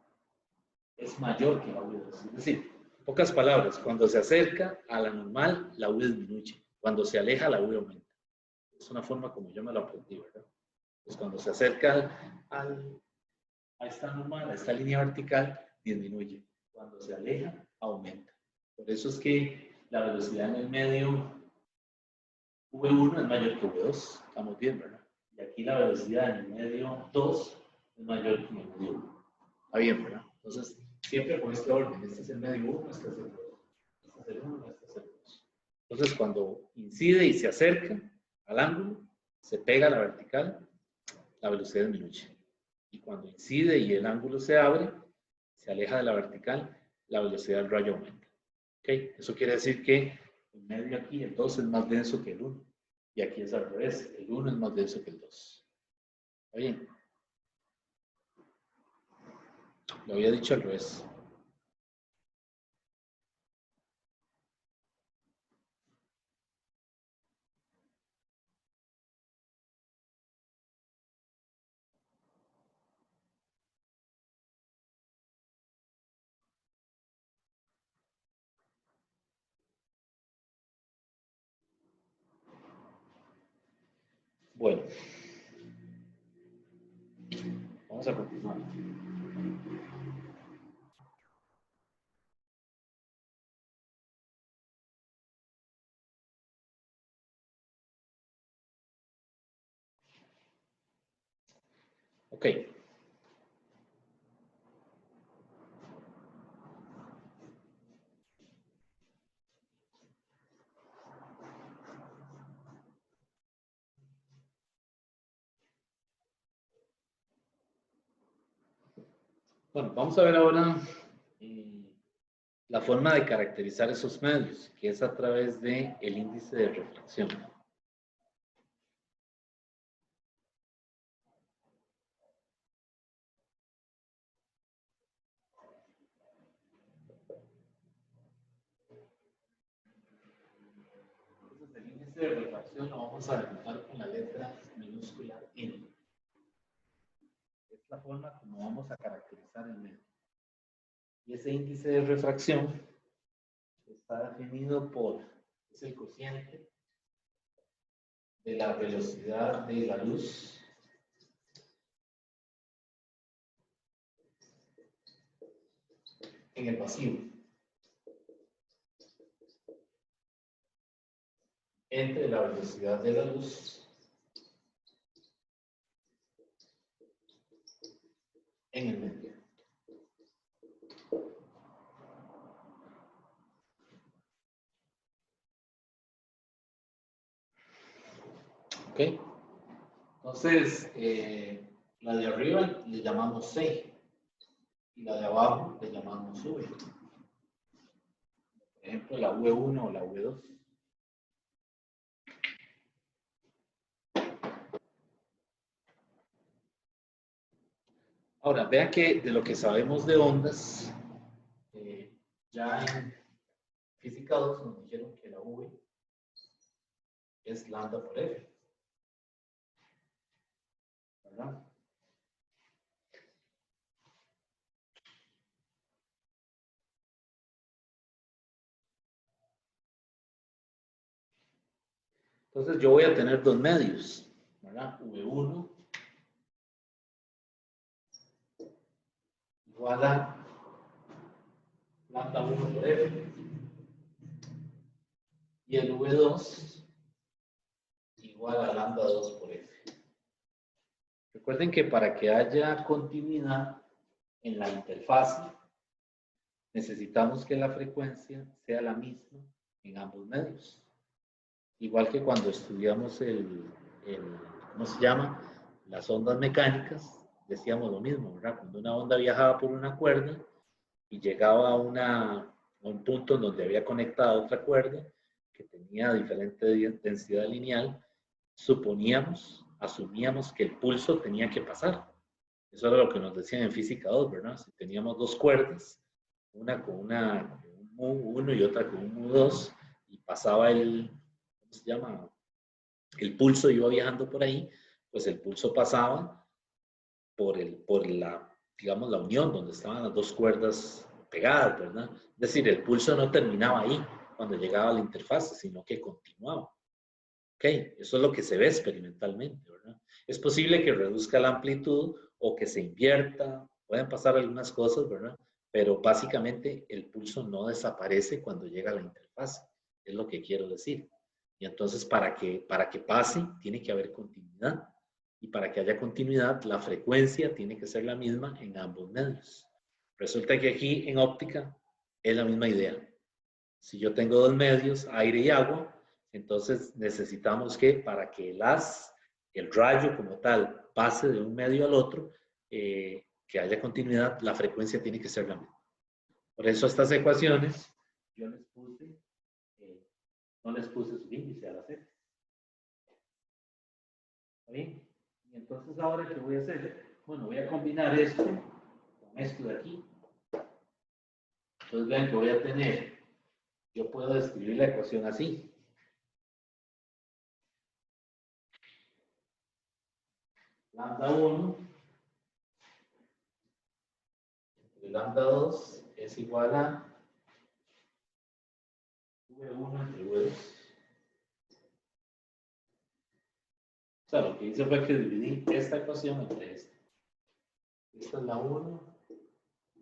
es mayor que la V2. Es decir, en pocas palabras, cuando se acerca a la normal, la V disminuye. Cuando se aleja, la V aumenta. Es una forma como yo me lo aprendí, ¿verdad? Pues cuando se acerca a esta normal, a esta línea vertical, disminuye. Cuando se aleja, aumenta. Por eso es que la velocidad en el medio V1 es mayor que V2. Estamos bien, ¿verdad? Y aquí la velocidad en el medio 2 es mayor que en el medio 1. Está bien, ¿verdad? Entonces, siempre con este orden. Este es el medio 1, este es el 2. Este es el 1, este es el 2. Entonces, cuando incide y se acerca al ángulo, se pega a la vertical, la velocidad disminuye. Y cuando incide y el ángulo se abre, se aleja de la vertical, la velocidad del rayo aumenta. ¿Okay? Eso quiere decir que el medio aquí, el 2, es más denso que el 1. Y aquí es al revés, el 1 es más denso que el 2. ¿Está bien? Lo había dicho al revés. Bueno, vamos a continuar. Ok. Bueno, vamos a ver ahora la forma de caracterizar esos medios, que es a través del índice de refracción. Entonces, el índice de refracción lo vamos a denotar con la letra minúscula N. Es la forma como vamos a caracterizar el medio. Y ese índice de refracción está definido por, es el cociente de la velocidad de la luz en el vacío entre la velocidad de la luz en el medio. ¿Ok? Entonces, la de arriba le llamamos C y la de abajo le llamamos V. Por ejemplo, la V1 o la V2. Ahora, vean que de lo que sabemos de ondas, ya en física 2 nos dijeron que la V es lambda por F. ¿Verdad? Entonces yo voy a tener dos medios, ¿verdad? V1 igual a lambda 1 por F y el V2 igual a lambda 2 por F. Recuerden que para que haya continuidad en la interfase, necesitamos que la frecuencia sea la misma en ambos medios. Igual que cuando estudiamos ¿cómo se llama? Las ondas mecánicas, decíamos lo mismo, ¿verdad? Cuando una onda viajaba por una cuerda y llegaba a un punto en donde había conectado otra cuerda que tenía diferente densidad lineal, asumíamos que el pulso tenía que pasar. Eso era lo que nos decían en física 2, ¿verdad? Si teníamos dos cuerdas, una con un mu1 y otra con un mu2, y pasaba ¿cómo se llama? El pulso iba viajando por ahí, pues el pulso pasaba por digamos, la unión donde estaban las dos cuerdas pegadas, ¿verdad? Es decir, el pulso no terminaba ahí cuando llegaba a la interfase, sino que continuaba. Ok, eso es lo que se ve experimentalmente, ¿verdad? Es posible que reduzca la amplitud o que se invierta, pueden pasar algunas cosas, ¿verdad? Pero básicamente el pulso no desaparece cuando llega a la interfase, es lo que quiero decir. Y entonces para que pase, tiene que haber continuidad. Y para que haya continuidad, la frecuencia tiene que ser la misma en ambos medios. Resulta que aquí en óptica es la misma idea. Si yo tengo dos medios, aire y agua, entonces necesitamos que para que el rayo como tal pase de un medio al otro, que haya continuidad, la frecuencia tiene que ser la misma. Por eso estas ecuaciones yo no les puse su índice a las F. ¿Está bien? Y entonces ahora, ¿qué voy a hacer? Bueno, voy a combinar esto con esto de aquí. Entonces vean que voy a tener, yo puedo escribir la ecuación así. Lambda 1 entre lambda 2 es igual a V1 entre V2. O sea, lo que hice fue que dividí esta ecuación entre esta. Esta es la 1,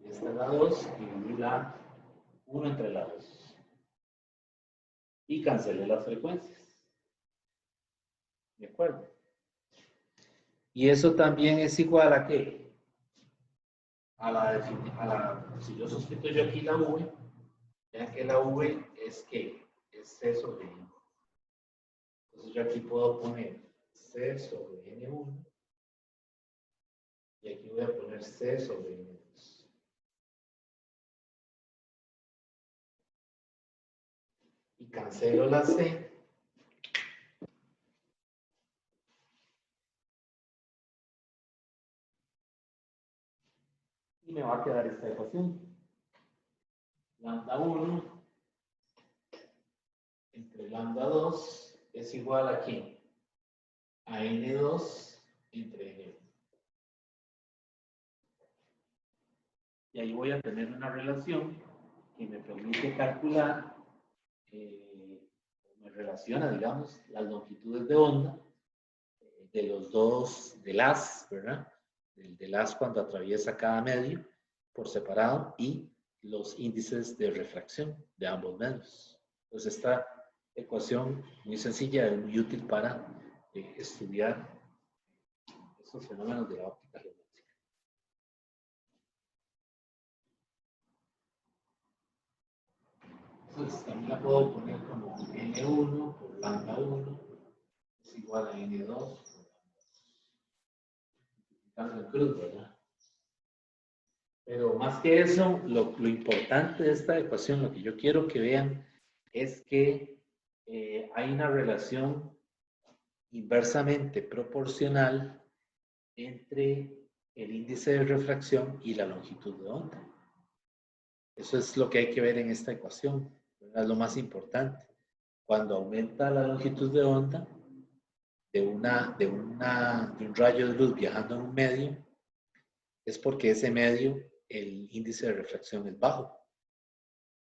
esta es la 2, y dividí la 1 entre la 2. Y cancelé las frecuencias. ¿De acuerdo? Y eso también es igual a ¿qué? Si yo sustituyo yo aquí la V, vean que la V es ¿qué? Es C sobre N. Entonces yo aquí puedo poner C sobre N1 y aquí voy a poner C sobre N2. Y cancelo la C. Y me va a quedar esta ecuación. Lambda 1 entre lambda 2 es igual a ¿quién? A N2 entre N1. Y ahí voy a tener una relación que me permite calcular, me relaciona, digamos, las longitudes de onda de los dos, del haz, ¿verdad? Del haz cuando atraviesa cada medio por separado y los índices de refracción de ambos medios. Entonces, esta ecuación muy sencilla es muy útil para estudiar estos fenómenos de la óptica geométrica. Entonces, también la puedo poner como N1 por lambda 1 es igual a N2 por lambda 2. En cruz, ¿verdad? Pero más que eso, lo importante de esta ecuación, lo que yo quiero que vean, es que hay una relación inversamente proporcional entre el índice de refracción y la longitud de onda. Eso es lo que hay que ver en esta ecuación, ¿verdad? Es lo más importante. Cuando aumenta la longitud de onda de un rayo de luz viajando en un medio, es porque ese medio, el índice de refracción es bajo.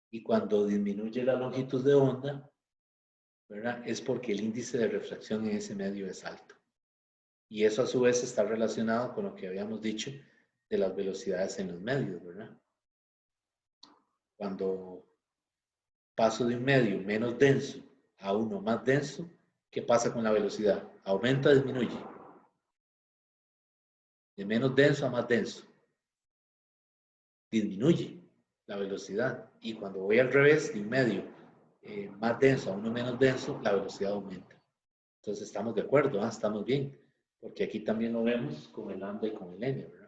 Y cuando disminuye la longitud de onda, ¿verdad? Es porque el índice de refracción en ese medio es alto. Y eso a su vez está relacionado con lo que habíamos dicho de las velocidades en los medios, ¿verdad? Cuando paso de un medio menos denso a uno más denso, ¿qué pasa con la velocidad? ¿Aumenta o disminuye? De menos denso a más denso. Disminuye la velocidad. Y cuando voy al revés, de un medio más denso a uno menos denso, la velocidad aumenta. Entonces estamos de acuerdo, ¿eh? Estamos bien. Porque aquí también lo vemos con el lambda y con el n, ¿verdad?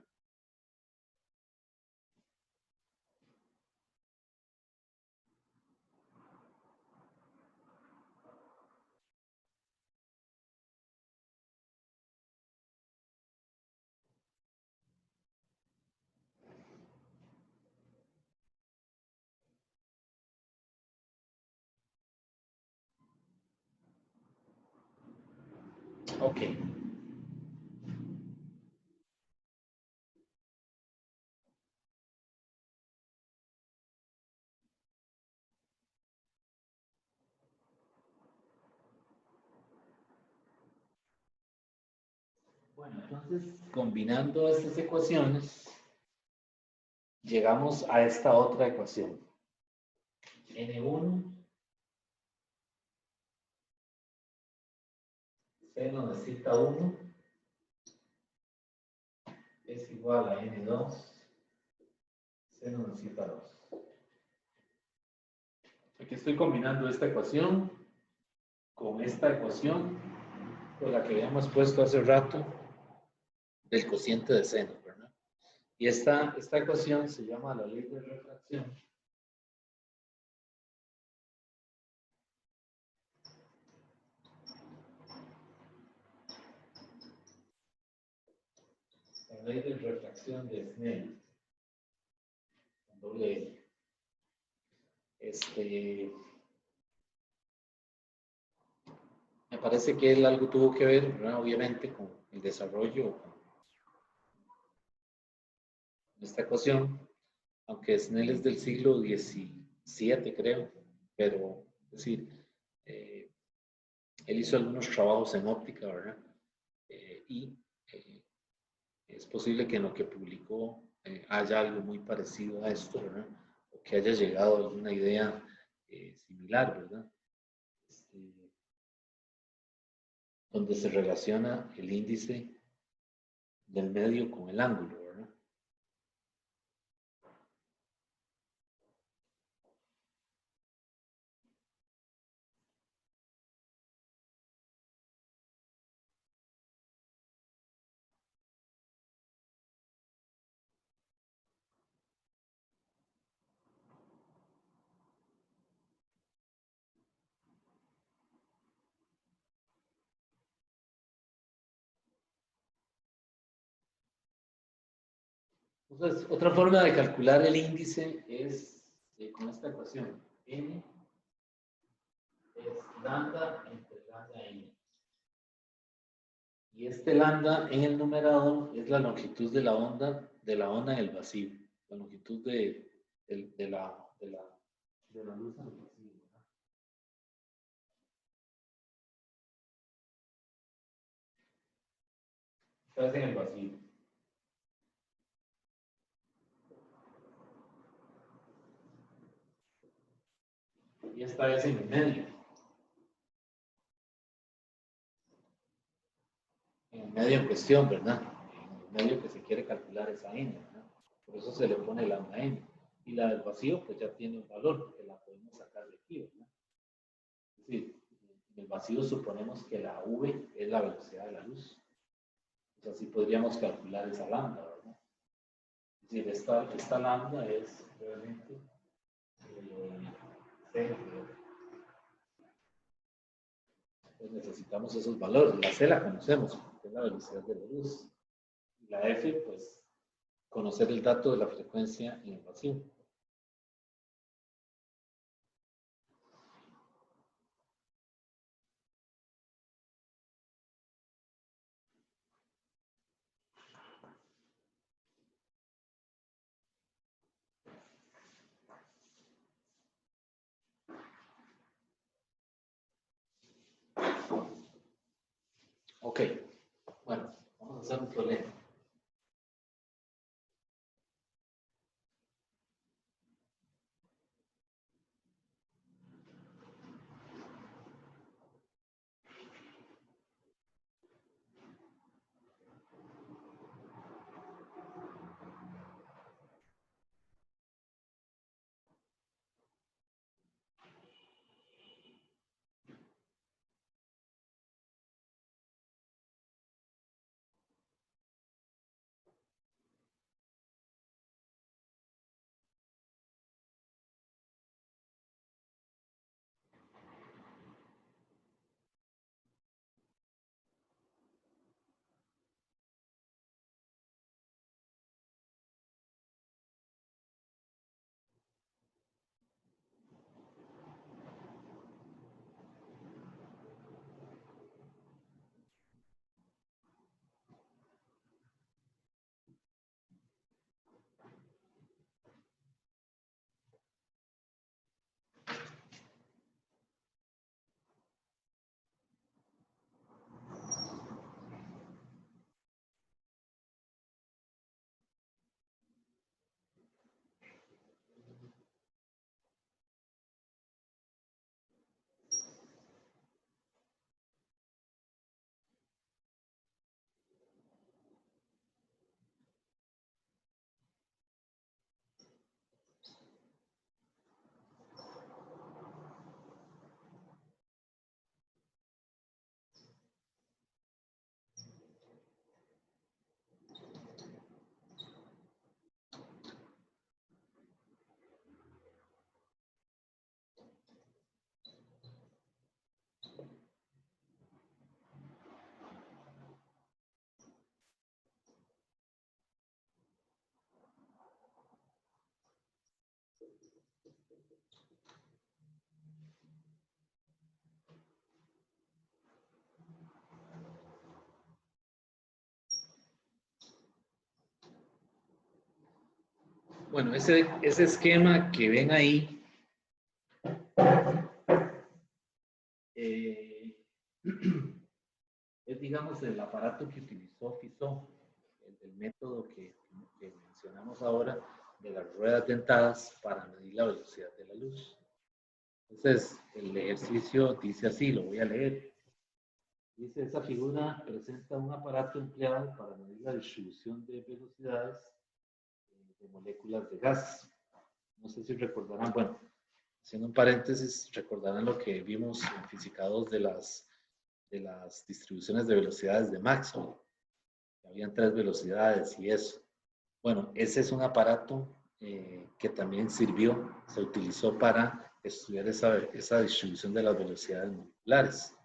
Ok. Bueno, entonces, combinando estas ecuaciones, llegamos a esta otra ecuación. N1 seno de zeta 1 es igual a N2 seno de zeta 2. Aquí estoy combinando esta ecuación con esta ecuación con la que habíamos puesto hace rato del cociente de seno, ¿verdad? Y esta ecuación se llama la ley de refracción. La ley de refracción de Snell, con doble L. Me parece que él algo tuvo que ver, ¿verdad? Obviamente, con el desarrollo de esta ecuación, aunque Snell es del siglo XVII, creo, pero, es decir, él hizo algunos trabajos en óptica, ¿verdad? y es posible que en lo que publicó haya algo muy parecido a esto, ¿verdad? O que haya llegado a alguna idea similar, ¿verdad? Donde se relaciona el índice del medio con el ángulo, ¿verdad? Entonces, otra forma de calcular el índice es con esta ecuación. N es lambda entre lambda n. Y este lambda en el numerador es la longitud de la onda en el vacío. La longitud de la luz en el vacío, ¿verdad? Estás en el vacío. Y esta es en el medio. En el medio en cuestión, ¿verdad? En el medio que se quiere calcular esa n, ¿verdad? Por eso se le pone lambda n. Y la del vacío, pues ya tiene un valor, porque la podemos sacar de aquí, ¿verdad? Es decir, en el vacío suponemos que la v es la velocidad de la luz. Entonces así podríamos calcular esa lambda, ¿verdad? Es decir, esta lambda es realmente c. Pues necesitamos esos valores. La c la conocemos, que es la velocidad de la luz. Y la f, pues, conocer el dato de la frecuencia en el vacío. Ok, bueno, vamos a hacer un problema. Bueno, ese esquema que ven ahí es digamos, el aparato que utilizó Fizeau, el método que mencionamos ahora de las ruedas dentadas para medir la velocidad de la luz. Entonces, el ejercicio dice así, lo voy a leer. Dice, esa figura presenta un aparato empleado para medir la distribución de velocidades de moléculas de gas. No sé si recordarán, bueno, haciendo un paréntesis, recordarán lo que vimos en Física 2 de las distribuciones de velocidades de Maxwell. Habían 3 velocidades y eso. Bueno, ese es un aparato que también sirvió, se utilizó para estudiar esa distribución de las velocidades moleculares.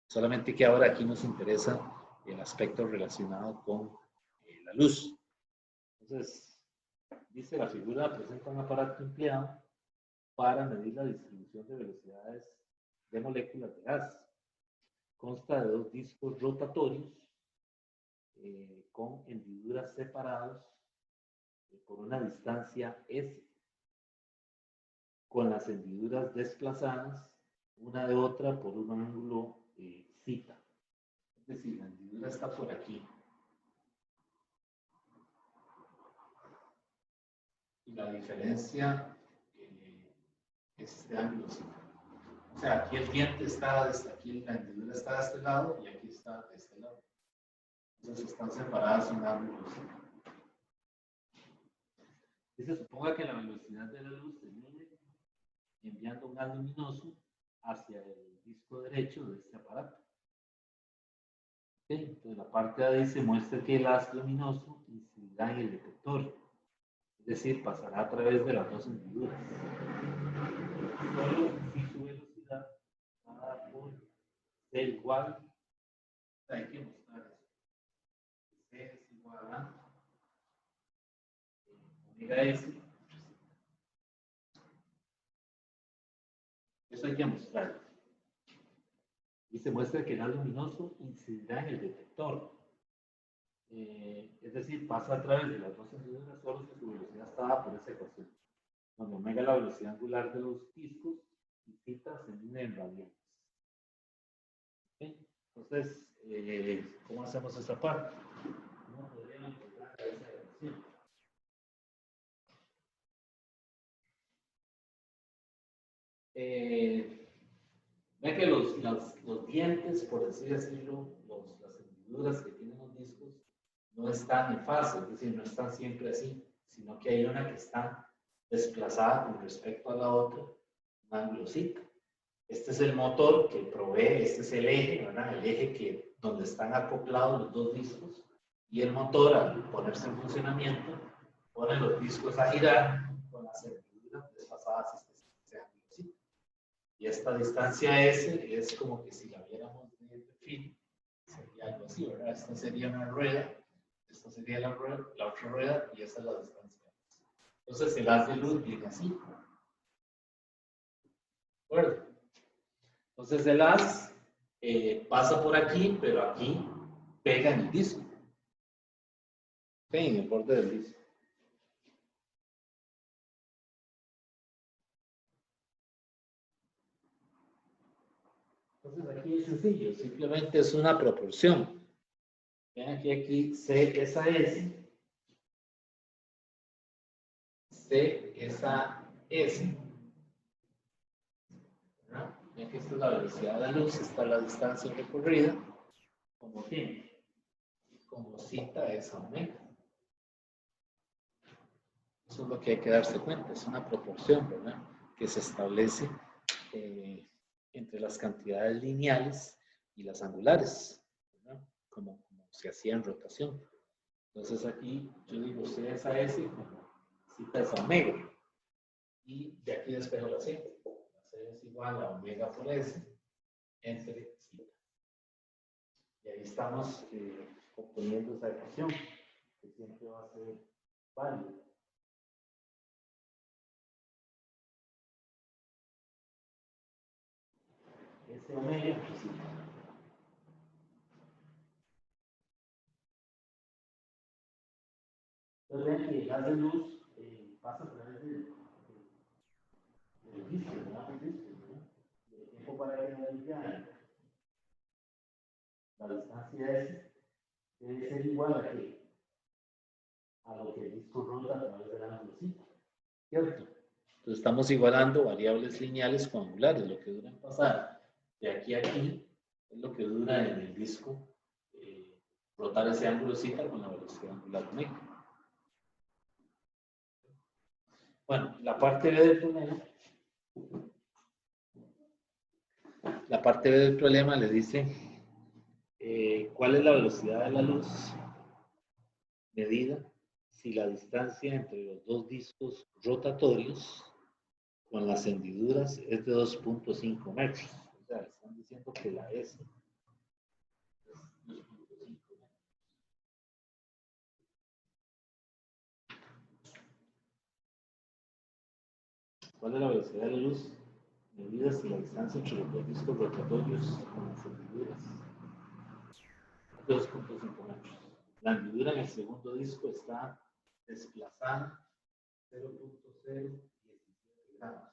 Solamente que ahora aquí nos interesa el aspecto relacionado con la luz. Entonces, dice la figura, presenta un aparato empleado para medir la distribución de velocidades de moléculas de gas. Consta de 2 discos rotatorios con hendiduras separados por una distancia S, con las hendiduras desplazadas una de otra por un ángulo θ. Es decir, la hendidura está por aquí. Y la diferencia es este ángulo θ. O sea, aquí el diente está desde aquí, la hendidura está de este lado y aquí está de este lado. Entonces están separadas un ángulo θ. Y se suponga que la velocidad de la luz se mide enviando un haz luminoso hacia el disco derecho de este aparato. ¿Okay? Entonces la parte A dice muestra que el haz luminoso incidirá en el detector, es decir, pasará a través de las 2 hendiduras. Solo si su velocidad dada por C igual, hay que mostrar eso. C es igual a omega S. Eso hay que mostrarlo. Y se muestra que el haz luminoso incidirá en el detector. Es decir, pasa a través de las 2 hendiduras solo si su velocidad está dada por esa ecuación, donde omega es la velocidad angular de los discos y θ se mide en radianes. ¿Okay? Entonces, ¿cómo hacemos esa parte? ¿Cómo podríamos llegar a esa ecuación? Ve que los dientes, por así decirlo, las hendiduras que tienen los discos, no están en fase, es decir, no están siempre así, sino que hay una que está desplazada con respecto a la otra, un ángulo θ. Este es el motor que provee, este es el eje, ¿verdad? El eje donde están acoplados los 2 discos, y el motor, al ponerse en funcionamiento, pone los discos a girar con las hendiduras desplazadas este ángulo θ. Y esta distancia S es como que si la viéramos de perfil, sería algo así, ¿verdad? Esta sería una rueda, esta sería la otra rueda, y esta es la distancia. Entonces el haz de luz viene así. ¿De acuerdo? Entonces el haz pasa por aquí, pero aquí pega en el disco. ¿Ok? En el borde del disco. Entonces aquí es sencillo, simplemente es una proporción. Vean que aquí C es a S. C es a S. ¿No? Ya que esta es la velocidad de la luz, esta es la distancia recorrida, como tiene, como θ es a omega. Eso es lo que hay que darse cuenta, es una proporción, ¿verdad? Que se establece entre las cantidades lineales y las angulares, ¿verdad? Como se hacía en rotación. Entonces aquí yo digo C es a S como θ es a omega. Y de aquí despejo la C. La C es igual a omega por S entre θ. Y ahí estamos obteniendo esa ecuación, que siempre va a ser válida. S omega, pues sí. Entonces vean que el haz de luz pasa a través del disco, ¿verdad? El disco, ¿verdad? El tiempo para que no ya La distancia S debe ser igual a qué? A lo que el disco rota a través del ángulo θ, ¿cierto? Entonces estamos igualando variables lineales con angulares. Lo que dura en pasar de aquí a aquí es lo que dura en el disco rotar ese ángulo θ con la velocidad angular omega. Bueno, la parte B del problema. La parte B del problema le dice cuál es la velocidad de la luz medida si la distancia entre los dos discos rotatorios con las hendiduras es de 2.5 metros. O sea, están diciendo que la S es 2.5 metros. ¿Cuál es la velocidad de la luz medida si la distancia entre los dos discos rotatorios con las hendiduras es de 2.5 metros? La hendidura en el segundo disco está desplazada 0.017 grados.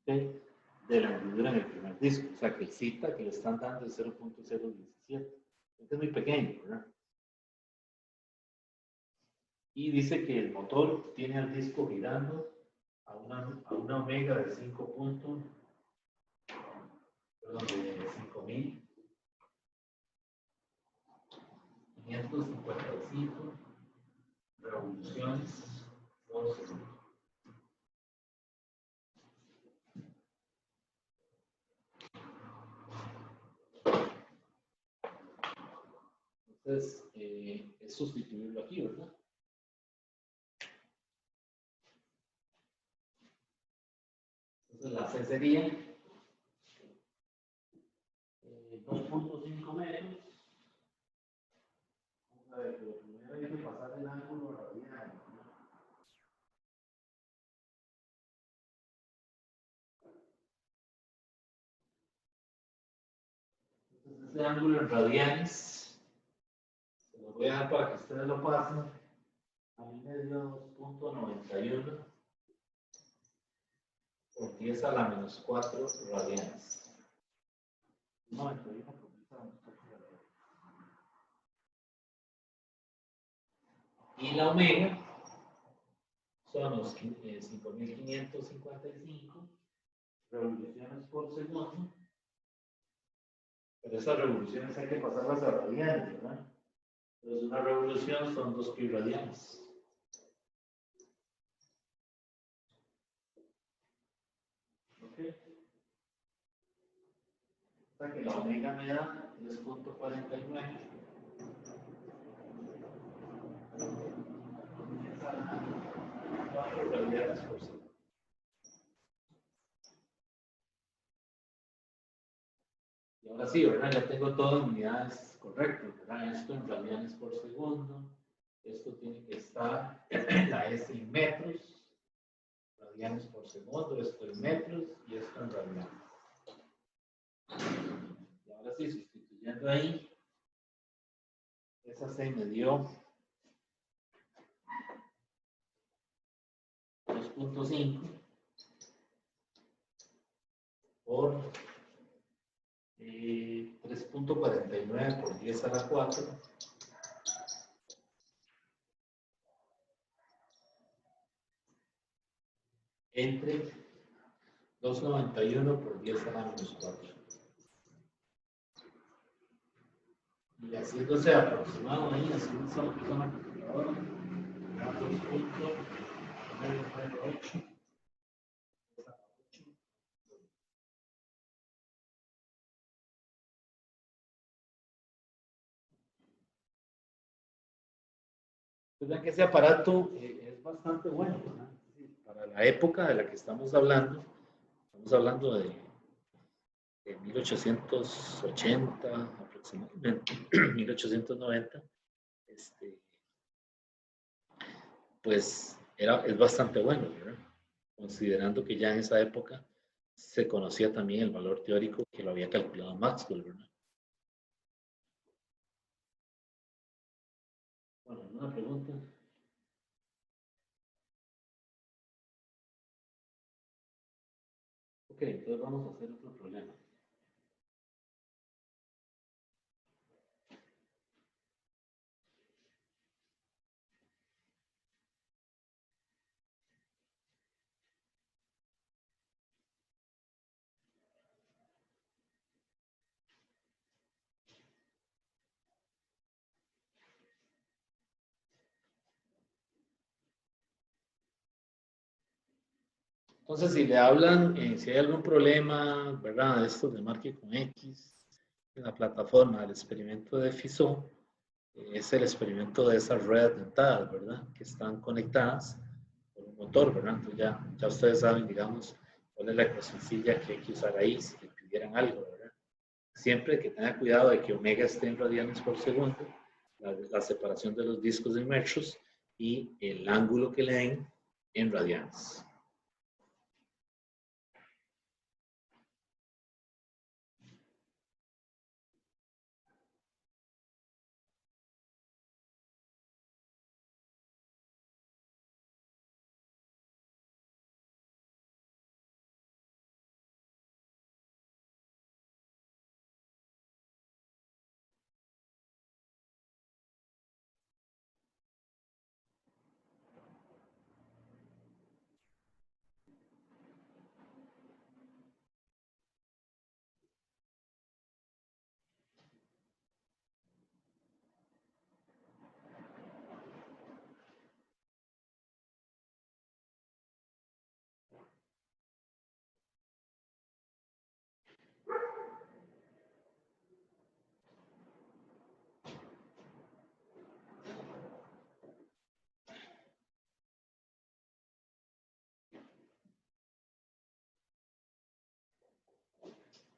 ¿Okay? De la hendidura en el primer disco. O sea que el θ que le están dando es 0.017. Este es muy pequeño, ¿verdad? Y dice que el motor tiene al disco girando a una omega de 5.555 revoluciones por segundo. Entonces, es sustituirlo aquí, ¿verdad? Entonces, la C sería 2.5 metros. Vamos a ver, pero primero hay que pasar el ángulo radial. Entonces, ese ángulo en radianes, se lo voy a dar para que ustedes lo pasen. A mí me dio 2.91 por 10 a la menos 4 radianes. 91 por 10 a la menos 4 radianes. Y la omega son los 5.555 revoluciones por segundo. Pero esas revoluciones hay que pasarlas a radianes, ¿verdad? Entonces una revolución son 2 pi radianes. ¿Ok? O sea que la omega me da 3.49. 4 radianes por segundo. Y ahora sí, ¿verdad? Ya tengo todo en unidades correctas, ¿verdad? Esto en radianes por segundo. Esto tiene que estar la S en metros, radianes por segundo, esto en metros y esto en radianes. Y ahora sí, sustituyendo ahí, esa C me dio 2.5 por 3.49 por 10 a la 4 entre 2.91 por 10 a la menos 4. Y haciéndose aproximado ahí, haciéndose una calculadora, 2.998. Entonces, que ese aparato es bastante bueno, ¿verdad? Para la época de la que estamos hablando de 1880 aproximadamente, 1890, pues es bastante bueno, ¿verdad? Considerando que ya en esa época se conocía también el valor teórico que lo había calculado Maxwell, ¿verdad? Bueno, una pregunta. Ok, entonces vamos a hacer otro problema. Entonces, si le hablan, si hay algún problema, ¿verdad? De estos de marque con X en la plataforma del experimento de FISO, es el experimento de esas ruedas dentadas, ¿verdad? Que están conectadas por un motor, ¿verdad? Entonces ya ustedes saben, digamos, cuál es la ecuación sencilla que hay que usar ahí si le pidieran algo, ¿verdad? Siempre que tenga cuidado de que omega esté en radianes por segundo, la separación de los discos en metros y el ángulo que le den en radianes.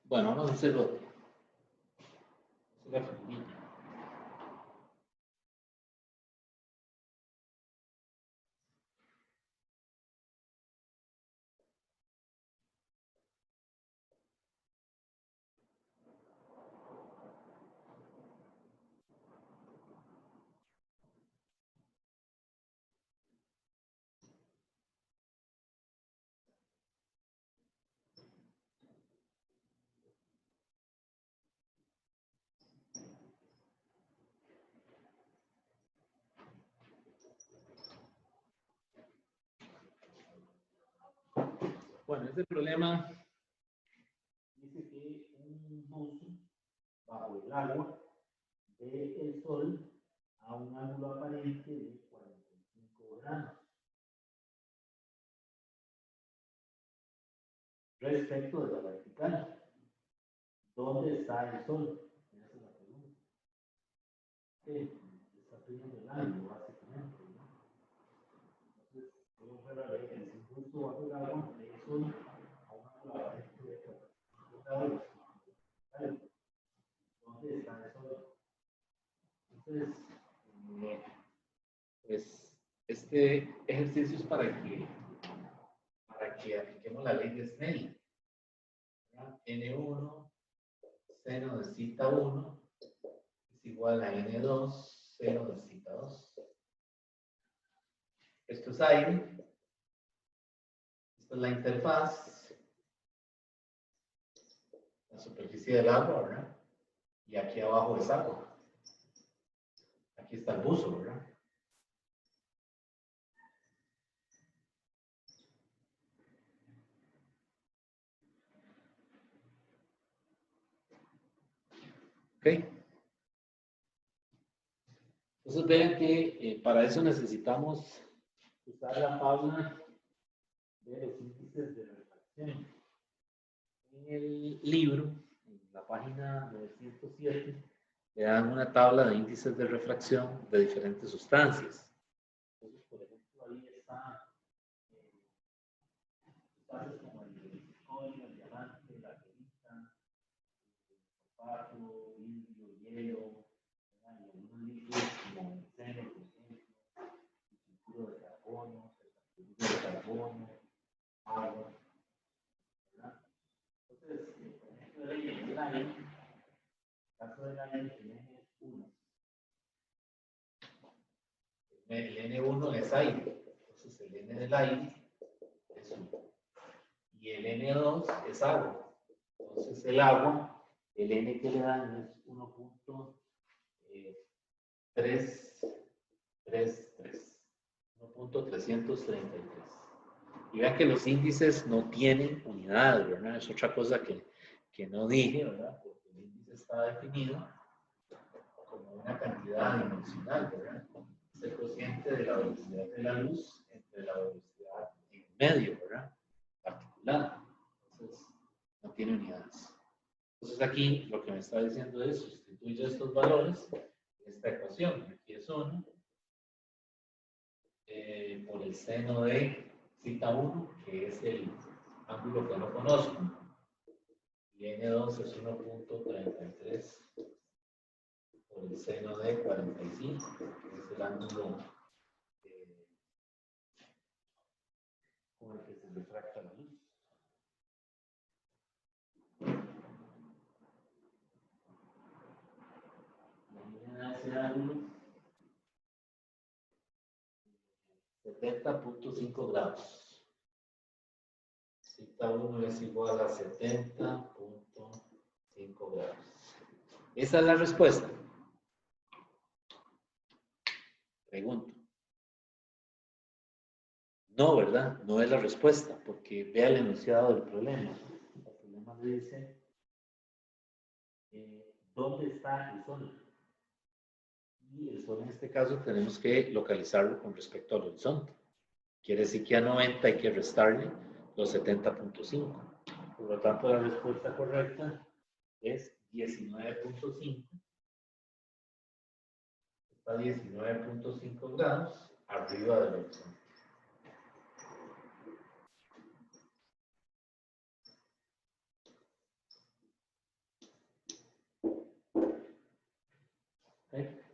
Bueno, vamos a hacerlo. Bueno, este problema dice que un buzo bajo el agua ve el sol a un ángulo aparente de 45 grados respecto de la vertical. ¿Dónde está el sol? Esa es la pregunta. Está pidiendo el ángulo, básicamente, ¿no? Entonces, vamos a ver que si justo bajo el agua ve el sol a un ángulo aparente de 45 grados. ¿Dónde está el sol? Entonces, pues este ejercicio es para que apliquemos la ley de Snell. N1 seno de cita 1 es igual a N2 seno de cita 2. Esto es aire. Esta es la interfaz. La superficie del agua, ¿verdad? Y aquí abajo es agua. Aquí está el buzo, ¿verdad? ¿Ok? Entonces vean que para eso necesitamos usar la tabla de los índices de refracción. En el libro, en la página 907, le dan una tabla de índices de refracción de diferentes sustancias. Entonces, por ejemplo, ahí está sustancias como el circonio, el diamante, la perita, el fosfato, vidrio, hielo, y algunos líquidos como el seno, por ejemplo, el sulfuro de carbono, el sulfuro de carbono, agua, ¿verdad? Entonces, por ejemplo, el aire, en el caso del aire, el N es 1. El N1 es aire, entonces el N del aire es 1. Y el N2 es agua. Entonces el agua, el N que le dan es 1.333. Y vean que los índices no tienen unidades, ¿verdad? Es otra cosa que no dije, ¿verdad? Porque el índice está definido como una cantidad dimensional, ¿verdad? Es el cociente de la velocidad de la luz entre la velocidad en medio, ¿verdad? circular. Entonces, no tiene unidades. Entonces aquí lo que me está diciendo es sustituye estos valores en esta ecuación. Aquí es 1 por el seno de cita 1, que es el ángulo que no conozco. Y N2 es 1.33 por el seno de 45, que es el ángulo con el que se refracta la luz. Ese ángulo 70.5 grados. Cita 1 es igual a 70.5 grados. Esa es la respuesta. Pregunto. No, ¿verdad? No es la respuesta, porque vea el enunciado del problema. El problema dice, ¿dónde está el sol? Y el sol en este caso tenemos que localizarlo con respecto al horizonte. Quiere decir que a 90 hay que restarle los 70.5. Por lo tanto, la respuesta correcta es 19.5. Está a 19.5 grados arriba del horizonte. ¿Okay?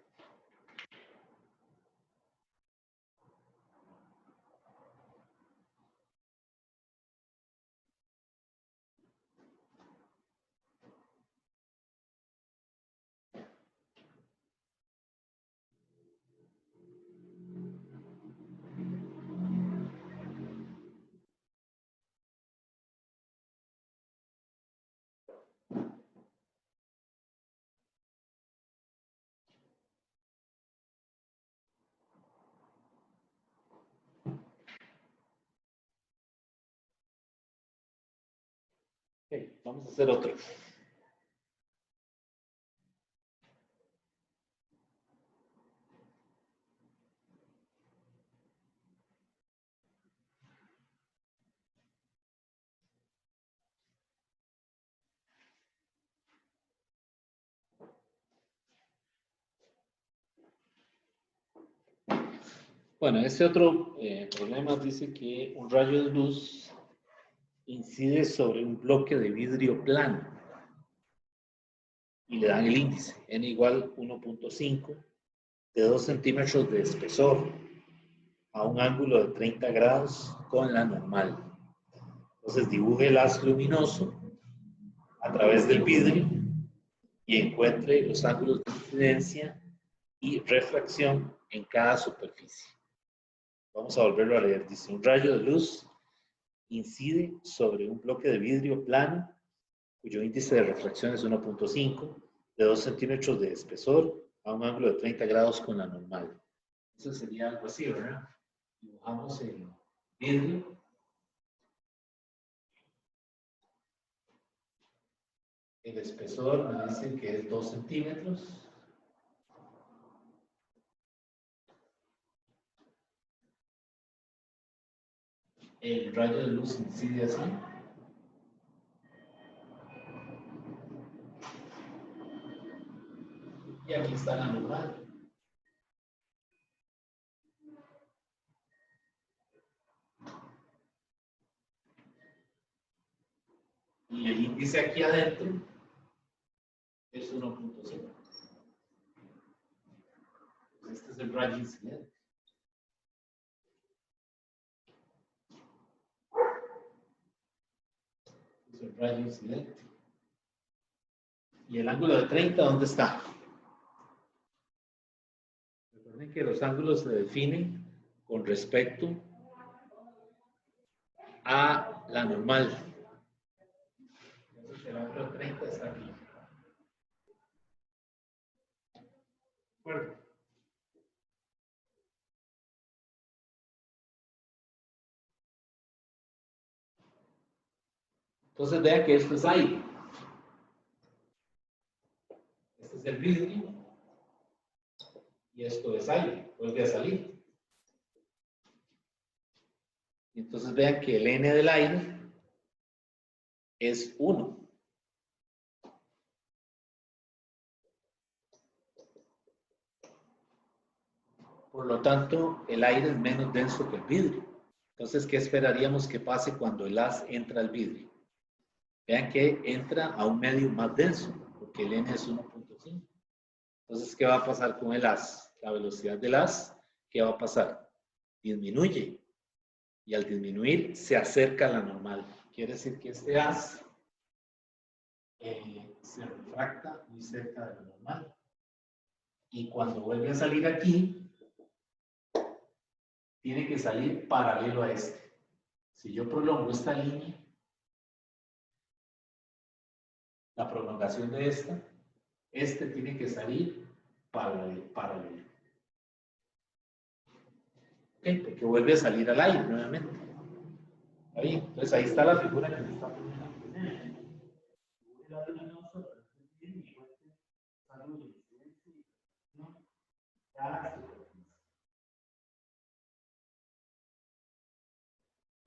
Ok, vamos a hacer otro. Bueno, este otro problema dice que un rayo de luz incide sobre un bloque de vidrio plano y le dan el índice, n igual 1.5 de 2 centímetros de espesor a un ángulo de 30 grados con la normal. Entonces dibuje el haz luminoso a través del vidrio y encuentre los ángulos de incidencia y refracción en cada superficie. Vamos a volverlo a leer. Dice, un rayo de luz incide sobre un bloque de vidrio plano cuyo índice de refracción es 1.5 de 2 centímetros de espesor a un ángulo de 30 grados con la normal. Eso sería algo así, ¿verdad? Dibujamos el vidrio. El espesor me dicen que es 2 centímetros. El rayo de luz incide así. Y aquí está la normal. Y el índice aquí adentro es 1.0. Este es el rayo incidente. Este es el rayo incidente. ¿Y el ángulo de 30 dónde está? Recuerden que los ángulos se definen con respecto a la normal. Entonces el ángulo de 30 está aquí. ¿De acuerdo? Entonces vean que esto es aire. Este es el vidrio. Y esto es aire. Vuelve a salir. Y entonces vean que el N del aire es 1. Por lo tanto, el aire es menos denso que el vidrio. Entonces, ¿qué esperaríamos que pase cuando el haz entra al vidrio? Vean que entra a un medio más denso, porque el N es 1.5. Entonces, ¿qué va a pasar con el haz? La velocidad del haz, ¿qué va a pasar? Disminuye. Y al disminuir, se acerca a la normal. Quiere decir que este haz se refracta muy cerca de la normal. Y cuando vuelve a salir aquí, tiene que salir paralelo a este. Si yo prolongo esta línea, la prolongación de esta, este tiene que salir paralelo. ¿Ok? Porque vuelve a salir al aire nuevamente. Ahí, entonces ahí está la figura que me está poniendo.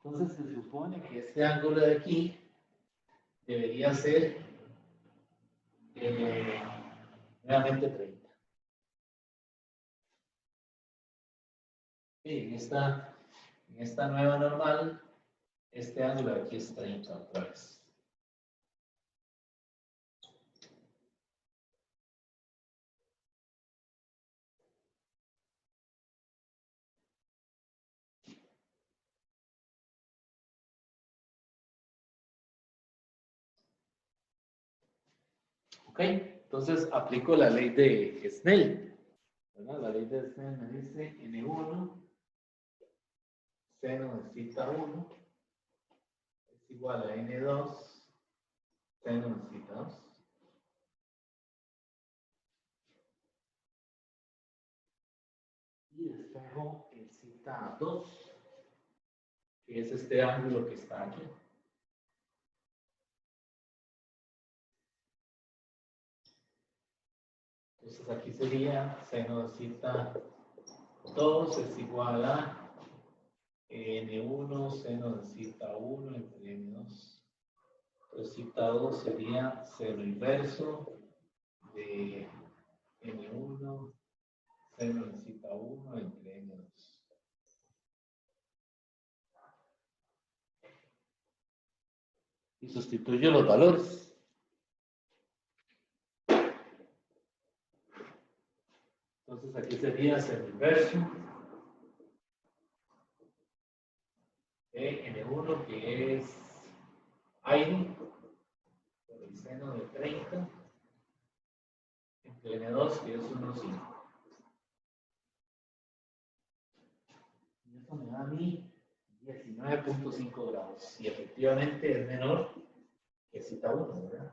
Entonces se supone que este ángulo de aquí debería ser nuevamente 30. Y en esta nueva normal, este ángulo de aquí es 30 otra vez. ¿Ok? Entonces aplico la ley de Snell. ¿Verdad? La ley de Snell me dice N1 seno de θ 1 es igual a N2 seno de θ 2. Y despejo el θ2, que es este ángulo que está aquí. Entonces aquí sería seno de θ2 es igual a N1 seno de θ1 entre N2. Entonces θ2 sería seno inverso de N1 seno de θ1 entre N2. Y sustituyo los valores. Entonces aquí sería seno inverso de N1, que es aire, por el seno de 30, entre N2, que es 1,5. Y eso me da a mí 19.5 grados. Y efectivamente es menor que θ1, ¿verdad?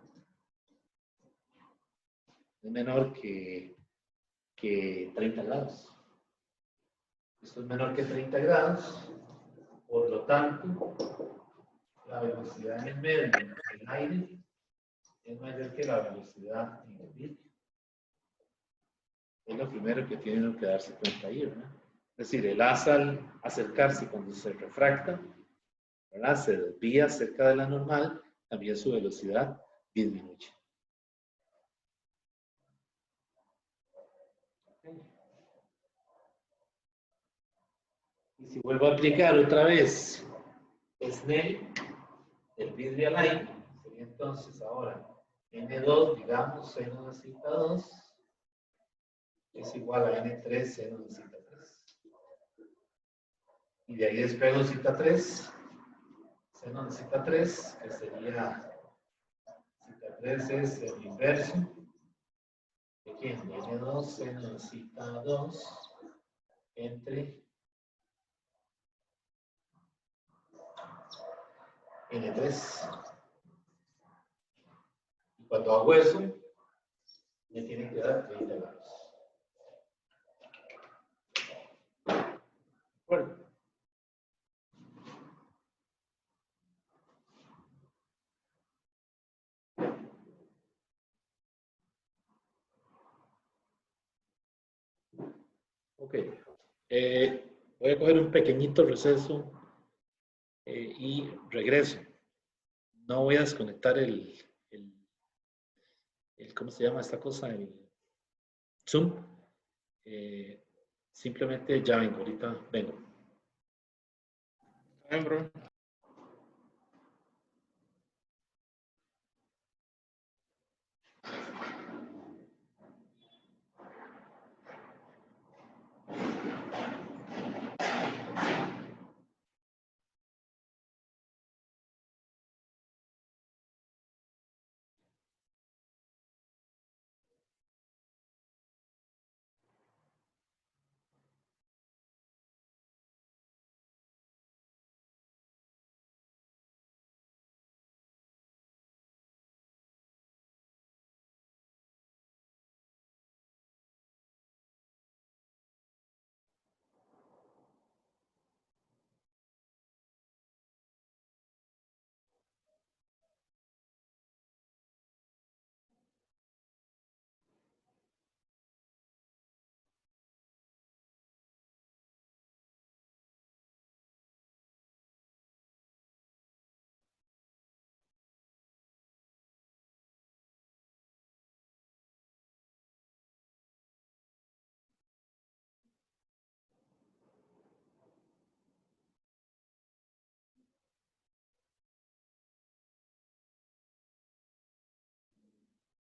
Es menor que 30 grados. Esto es menor que 30 grados. Por lo tanto, la velocidad en el medio del aire es mayor que la velocidad en el vidrio. Es lo primero que tienen que darse cuenta ahí, ¿verdad? Es decir, el haz al acercarse cuando se refracta, ¿verdad? Se desvía cerca de la normal, también su velocidad disminuye. Y si vuelvo a aplicar otra vez Snell, el vidrio al aire, sería entonces ahora N2, digamos, seno de θ2, es igual a N3 seno de θ3. Y de ahí despego θ3, seno de θ3, que sería θ3 es el inverso de quién, de N2 seno de θ2 entre N3. Y cuando hago eso, me tiene que dar 30 grados. ¿De acuerdo? Ok. Voy a coger un pequeñito receso y regreso. no voy a desconectar ¿cómo se llama esta cosa? El Zoom. Simplemente ya vengo, ahorita vengo. Bien, bro.